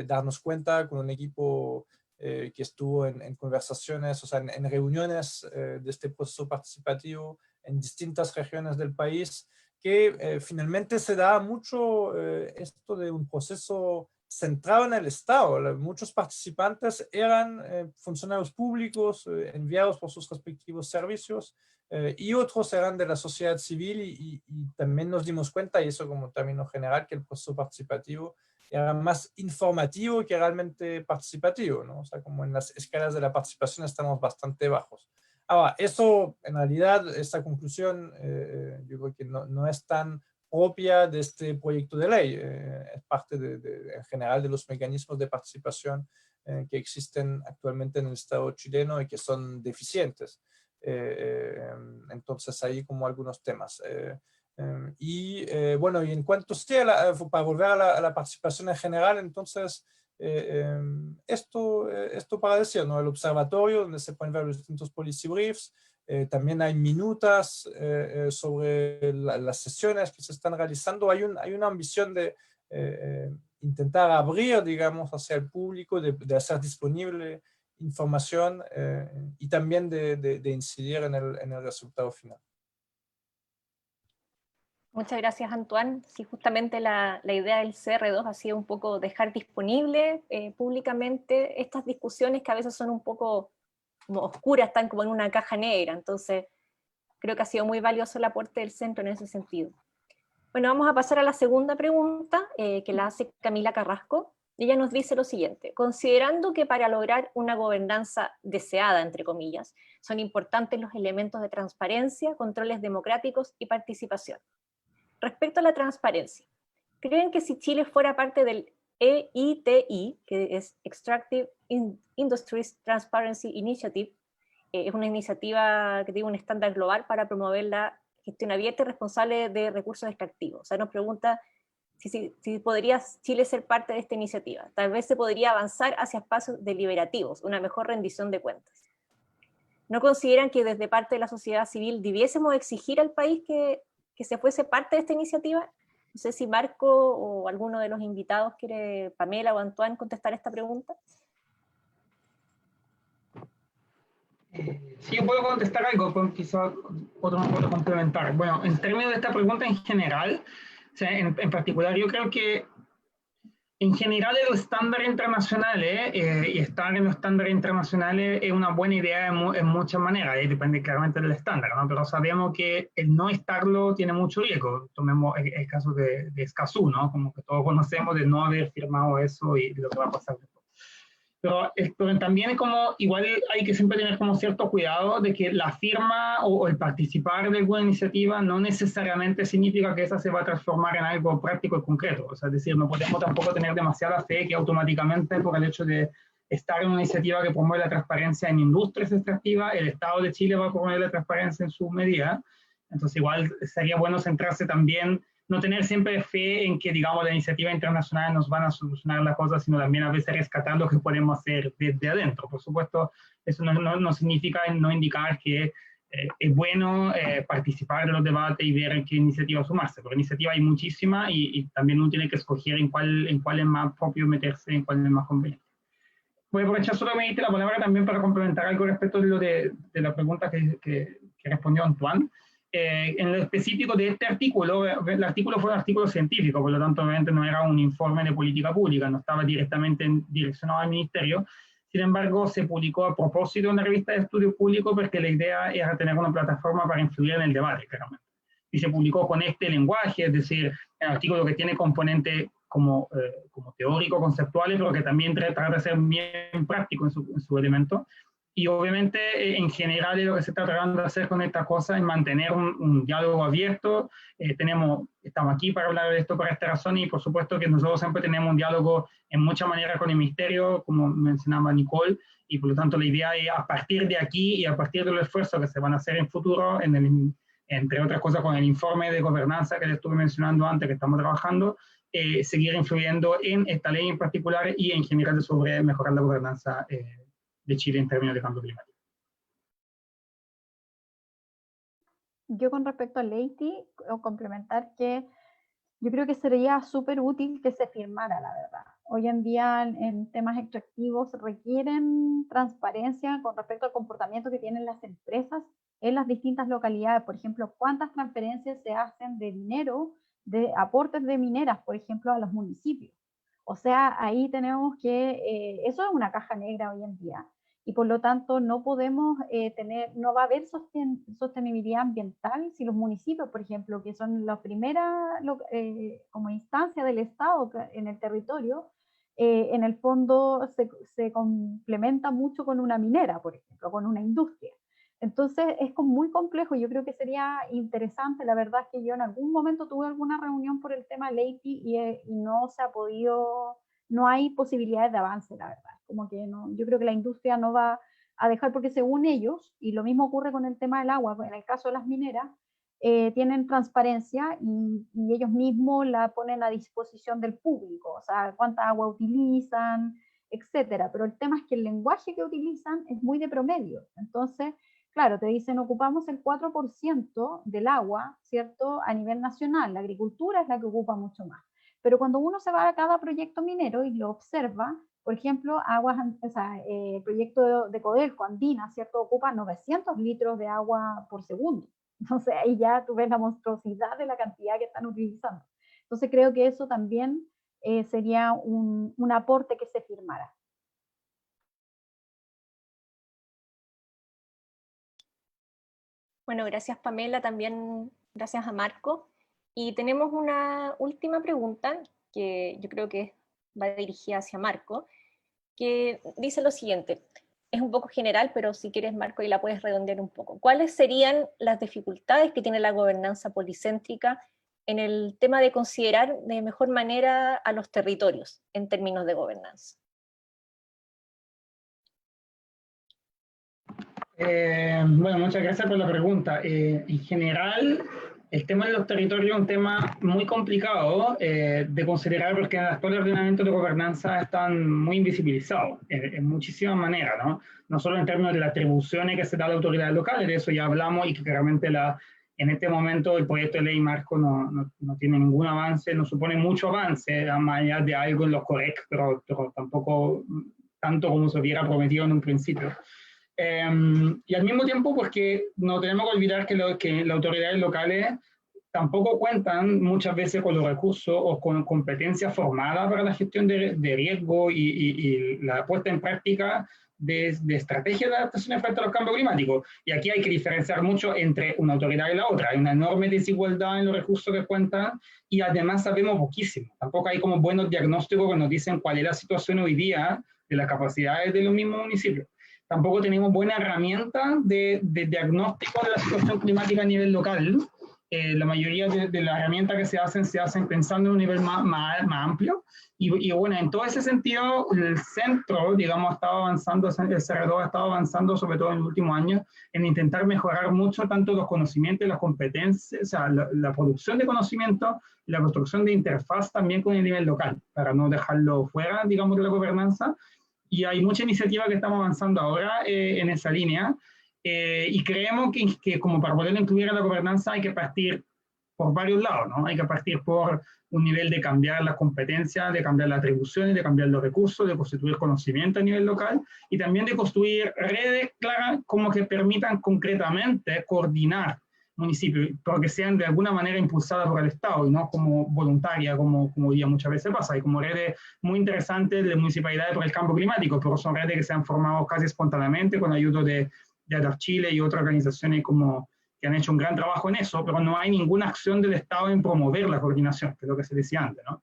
darnos cuenta con un equipo que estuvo en conversaciones, o sea, en reuniones de este proceso participativo en distintas regiones del país, que finalmente se da mucho esto de un proceso centrado en el Estado. Muchos participantes eran funcionarios públicos enviados por sus respectivos servicios y otros eran de la sociedad civil y también nos dimos cuenta, y eso como término general, que el proceso participativo era más informativo que realmente participativo, ¿no? O sea, como en las escalas de la participación estamos bastante bajos. Ahora, eso, en realidad, esta conclusión, yo creo que no es tan propia de este proyecto de ley, es parte en general de los mecanismos de participación que existen actualmente en el Estado chileno y que son deficientes. Entonces, ahí como algunos temas. Bueno, y en cuanto esté, para volver a la participación en general, entonces, esto para decir, ¿no? El observatorio, donde se pueden ver los distintos policy briefs, también hay minutas sobre las sesiones que se están realizando. Hay una ambición de intentar abrir, digamos, hacia el público, de hacer disponible información y también de incidir en el resultado final. Muchas gracias, Antoine. Sí, justamente la idea del CR2 ha sido un poco dejar disponible públicamente estas discusiones que a veces son un poco como oscuras, están como en una caja negra. Entonces, creo que ha sido muy valioso el aporte del centro en ese sentido. Bueno, vamos a pasar a la segunda pregunta, que la hace Camila Carrasco. Ella nos dice lo siguiente: considerando que para lograr una gobernanza deseada, entre comillas, son importantes los elementos de transparencia, controles democráticos y participación. Respecto a la transparencia, ¿creen que si Chile fuera parte del EITI, que es Extractive Industries Transparency Initiative, es una iniciativa que tiene un estándar global para promover la gestión abierta y responsable de recursos extractivos? O sea, nos pregunta si podría Chile ser parte de esta iniciativa. Tal vez se podría avanzar hacia espacios deliberativos, una mejor rendición de cuentas. ¿No consideran que desde parte de la sociedad civil debiésemos exigir al país que se fuese parte de esta iniciativa? No sé si Marco o alguno de los invitados quiere, Pamela o Antoine, contestar esta pregunta. Sí, yo puedo contestar algo, quizás otro me puede complementar. Bueno, en términos de esta pregunta en general, o sea, en particular yo creo que en general los estándares internacionales y estar en los estándares internacionales es una buena idea en muchas maneras, depende claramente del estándar, ¿no? Pero sabemos que el no estarlo tiene mucho riesgo. Tomemos el caso de Escazú, ¿no? Como que todos conocemos de no haber firmado eso y lo que va a pasar después. Pero también como igual hay que siempre tener como cierto cuidado de que la firma o el participar de alguna iniciativa no necesariamente significa que esa se va a transformar en algo práctico y concreto. O sea, es decir, no podemos tampoco tener demasiada fe que automáticamente por el hecho de estar en una iniciativa que promueve la transparencia en industrias extractivas, el Estado de Chile va a promover la transparencia en su medida. Entonces igual sería bueno centrarse también no tener siempre fe en que, digamos, la iniciativa internacional nos van a solucionar la cosa, sino también a veces rescatar lo que podemos hacer desde adentro. Por supuesto, eso no significa no indicar que es bueno participar de los debates y ver en qué iniciativa sumarse, porque iniciativa hay muchísima y también uno tiene que escoger en cuál es más propio meterse, en cuál es más conveniente. Voy a aprovechar solamente la palabra también para complementar algo respecto de la pregunta que respondió Antoine. En lo específico de este artículo, el artículo fue un artículo científico, por lo tanto obviamente no era un informe de política pública, no estaba directamente direccionado al ministerio. Sin embargo, se publicó a propósito en la revista de estudios públicos porque la idea era tener una plataforma para influir en el debate, claramente. Y se publicó con este lenguaje, es decir, un artículo que tiene componentes como teórico, conceptuales, pero que también trata de ser bien práctico en su elemento. Y obviamente, en general, lo que se está tratando de hacer con esta cosa es mantener un diálogo abierto. Estamos aquí para hablar de esto por esta razón y por supuesto que nosotros siempre tenemos un diálogo en muchas maneras con el Ministerio, como mencionaba Nicole, y por lo tanto la idea es a partir de aquí y a partir de los esfuerzos que se van a hacer en futuro, entre otras cosas con el informe de gobernanza que les estuve mencionando antes que estamos trabajando, seguir influyendo en esta ley en particular y en general sobre mejorar la gobernanza de Chile en términos de cambio climático. Yo con respecto a Leiti, o complementar que yo creo que sería súper útil que se firmara, la verdad. Hoy en día en temas extractivos requieren transparencia con respecto al comportamiento que tienen las empresas en las distintas localidades. Por ejemplo, cuántas transferencias se hacen de dinero, de aportes de mineras, por ejemplo, a los municipios. O sea, ahí tenemos que, eso es una caja negra hoy en día. Y por lo tanto no podemos no va a haber sostenibilidad ambiental si los municipios, por ejemplo, que son la primera como instancia del Estado en el territorio, en el fondo se complementa mucho con una minera, por ejemplo, con una industria. Entonces es muy complejo. Yo creo que sería interesante. La verdad es que yo en algún momento tuve alguna reunión por el tema Leiti y no se ha podido, no hay posibilidades de avance, la verdad. Como que no, yo creo que la industria no va a dejar, porque según ellos, y lo mismo ocurre con el tema del agua, en el caso de las mineras, tienen transparencia y ellos mismos la ponen a disposición del público, o sea, cuánta agua utilizan, etcétera. Pero el tema es que el lenguaje que utilizan es muy de promedio. Entonces, claro, te dicen, ocupamos el 4% del agua, ¿cierto?, a nivel nacional. La agricultura es la que ocupa mucho más. Pero cuando uno se va a cada proyecto minero y lo observa, por ejemplo, el proyecto de Codelco, Andina, ¿cierto?, ocupa 900 litros de agua por segundo. Entonces ahí ya tú ves la monstruosidad de la cantidad que están utilizando. Entonces creo que eso también sería un aporte que se firmara. Bueno, gracias Pamela, también gracias a Marco. Y tenemos una última pregunta que yo creo que va dirigida hacia Marco, que dice lo siguiente. Es un poco general, pero si quieres, Marco, y la puedes redondear un poco. ¿Cuáles serían las dificultades que tiene la gobernanza policéntrica en el tema de considerar de mejor manera a los territorios en términos de gobernanza? Bueno, muchas gracias por la pregunta. En general, el tema de los territorios es un tema muy complicado de considerar porque en el actual ordenamiento de gobernanza están muy invisibilizados en muchísimas maneras, ¿no? No solo en términos de las atribuciones que se da a las autoridades locales, de eso ya hablamos y que claramente en este momento el proyecto de ley marco no tiene ningún avance, no supone mucho avance, más allá de algo en los COREC, pero tampoco tanto como se hubiera prometido en un principio. Y al mismo tiempo, porque no tenemos que olvidar que las autoridades locales tampoco cuentan muchas veces con los recursos o con competencias formadas para la gestión de riesgo y la puesta en práctica de estrategias de adaptación frente a los cambios climáticos. Y aquí hay que diferenciar mucho entre una autoridad y la otra. Hay una enorme desigualdad en los recursos que cuentan y además sabemos poquísimo. Tampoco hay como buenos diagnósticos que nos dicen cuál es la situación hoy día de las capacidades de los mismos municipios. Tampoco tenemos buena herramienta de diagnóstico de la situación climática a nivel local la mayoría de las herramientas que se hacen pensando en un nivel más amplio. Y bueno, en todo ese sentido, el centro, digamos, ha estado avanzando, el CR2 ha estado avanzando, sobre todo en los últimos años, en intentar mejorar mucho tanto los conocimientos y las competencias, o sea, la producción de conocimiento y la construcción de interfaz también con el nivel local, para no dejarlo fuera, digamos, de la gobernanza. Y hay mucha iniciativa que estamos avanzando ahora en esa línea. Y creemos que como para poder incluir en la gobernanza hay que partir por varios lados, ¿no? Hay que partir por un nivel de cambiar las competencias, de cambiar las atribuciones, de cambiar los recursos, de constituir conocimiento a nivel local y también de construir redes claras como que permitan concretamente coordinar municipios, pero que sean de alguna manera impulsadas por el Estado y no como voluntaria, como hoy día muchas veces pasa. Hay como redes muy interesantes de municipalidades por el cambio climático, pero son redes que se han formado casi espontáneamente con ayuda de ADAPT Chile y otras organizaciones como que han hecho un gran trabajo en eso, pero no hay ninguna acción del Estado en promover la coordinación, que es lo que se decía antes, ¿no?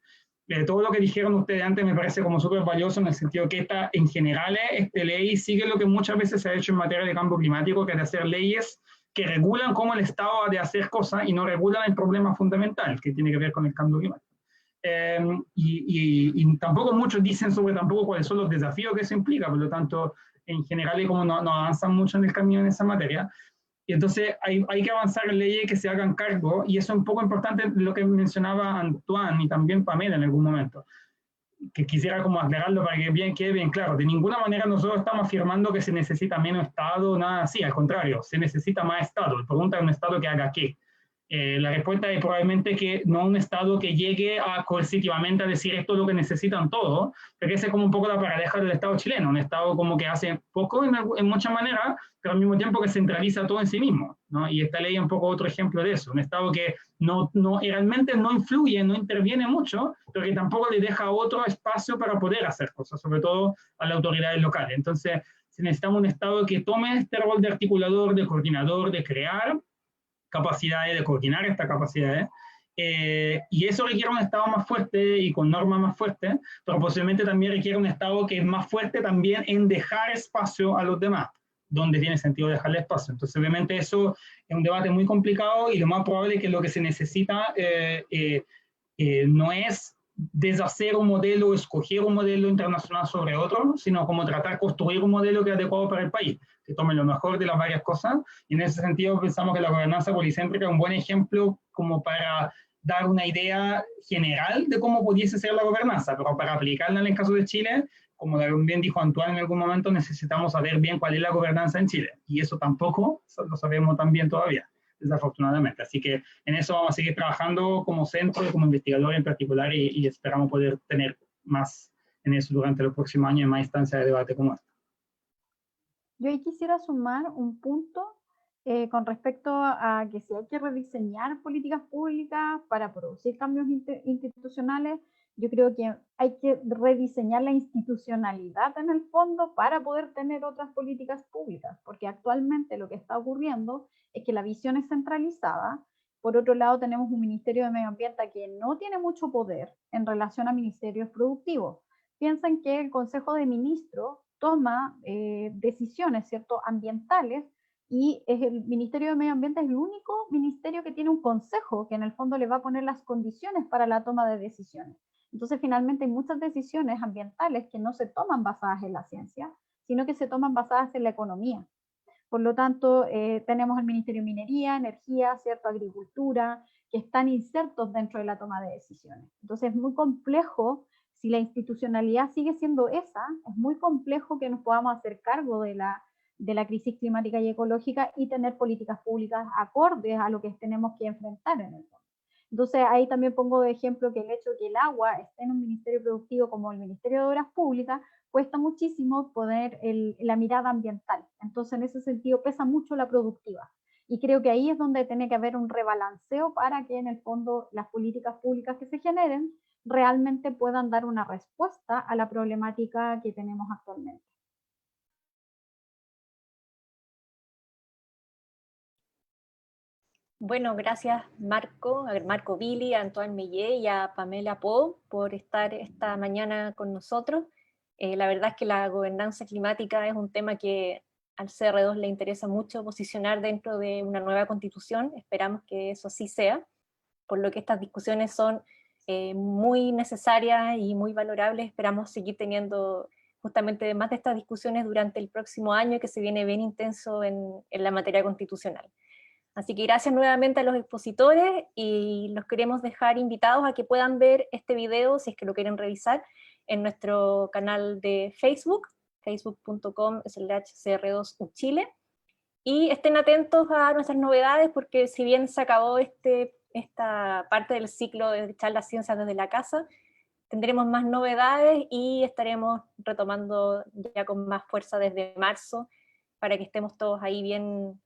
Todo lo que dijeron ustedes antes me parece como súper valioso en el sentido que en general, esta ley sigue lo que muchas veces se ha hecho en materia de cambio climático, que es de hacer leyes que regulan cómo el Estado ha de hacer cosas y no regulan el problema fundamental que tiene que ver con el cambio climático. Y tampoco muchos dicen sobre tampoco cuáles son los desafíos que eso implica, por lo tanto, en general, y como no avanzan mucho en el camino en esa materia, y entonces hay que avanzar en leyes que se hagan cargo, y eso es un poco importante lo que mencionaba Antoine y también Pamela en algún momento, que quisiera como aclararlo para que quede bien claro. De ninguna manera nosotros estamos afirmando que se necesita menos Estado, nada así, al contrario, se necesita más Estado. La pregunta es un Estado que haga qué. La respuesta es probablemente que no un Estado que llegue coercitivamente a decir esto es lo que necesitan todos, porque esa es como un poco la paradoja del Estado chileno, un Estado como que hace poco en muchas maneras, pero al mismo tiempo que centraliza todo en sí mismo, ¿no? Y esta ley es un poco otro ejemplo de eso, un Estado que realmente no influye, no interviene mucho, pero que tampoco le deja otro espacio para poder hacer cosas, sobre todo a las autoridades locales. Entonces, necesitamos un Estado que tome este rol de articulador, de coordinador, de crear capacidades, de coordinar estas capacidades, y eso requiere un Estado más fuerte y con normas más fuertes, pero posiblemente también requiere un Estado que es más fuerte también en dejar espacio a los demás, donde tiene sentido dejarle espacio. Entonces, obviamente, eso es un debate muy complicado y lo más probable es que lo que se necesita no es deshacer un modelo o escoger un modelo internacional sobre otro, sino como tratar de construir un modelo que es adecuado para el país, que tome lo mejor de las varias cosas. Y en ese sentido pensamos que la gobernanza policéntrica es un buen ejemplo como para dar una idea general de cómo pudiese ser la gobernanza, pero para aplicarla en el caso de Chile, como bien dijo Antoine en algún momento, necesitamos saber bien cuál es la gobernanza en Chile. Y eso tampoco lo sabemos tan bien todavía, desafortunadamente. Así que en eso vamos a seguir trabajando como centro y como investigador en particular y esperamos poder tener más en eso durante los próximos años, más instancias de debate como esta. Yo ahí quisiera sumar un punto con respecto a que si hay que rediseñar políticas públicas para producir cambios institucionales, yo creo que hay que rediseñar la institucionalidad en el fondo para poder tener otras políticas públicas, porque actualmente lo que está ocurriendo es que la visión es centralizada. Por otro lado, tenemos un Ministerio de Medio Ambiente que no tiene mucho poder en relación a ministerios productivos. Piensen que el Consejo de Ministros toma decisiones, ¿cierto?, ambientales, y el Ministerio de Medio Ambiente es el único ministerio que tiene un consejo que en el fondo le va a poner las condiciones para la toma de decisiones. Entonces, finalmente hay muchas decisiones ambientales que no se toman basadas en la ciencia, sino que se toman basadas en la economía. Por lo tanto, tenemos el Ministerio de Minería, Energía, ¿cierto?, Agricultura, que están insertos dentro de la toma de decisiones. Entonces, es muy complejo. Si la institucionalidad sigue siendo esa, es muy complejo que nos podamos hacer cargo de la crisis climática y ecológica y tener políticas públicas acordes a lo que tenemos que enfrentar en el mundo. Entonces, ahí también pongo de ejemplo que el hecho de que el agua esté en un ministerio productivo como el Ministerio de Obras Públicas, cuesta muchísimo poner la mirada ambiental. Entonces, en ese sentido, pesa mucho la productiva. Y creo que ahí es donde tiene que haber un rebalanceo para que en el fondo las políticas públicas que se generen realmente puedan dar una respuesta a la problemática que tenemos actualmente. Bueno, gracias Marco Billy, a Antoine Millet y a Pamela Po por estar esta mañana con nosotros. La verdad es que la gobernanza climática es un tema que al CR2 le interesa mucho posicionar dentro de una nueva constitución, esperamos que eso sí sea, por lo que estas discusiones son muy necesarias y muy valorables, esperamos seguir teniendo justamente más de estas discusiones durante el próximo año, que se viene bien intenso en la materia constitucional. Así que gracias nuevamente a los expositores, y los queremos dejar invitados a que puedan ver este video, si es que lo quieren revisar, en nuestro canal de Facebook, facebook.com/cr2uchile, y estén atentos a nuestras novedades, porque si bien se acabó esta parte del ciclo de charlas Ciencias desde la Casa, tendremos más novedades y estaremos retomando ya con más fuerza desde marzo, para que estemos todos ahí bien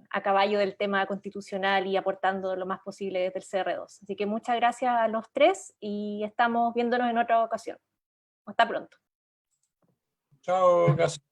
a caballo del tema constitucional y aportando lo más posible desde el CR2. Así que muchas gracias a los tres y estamos viéndonos en otra ocasión. Hasta pronto. Chao, gracias.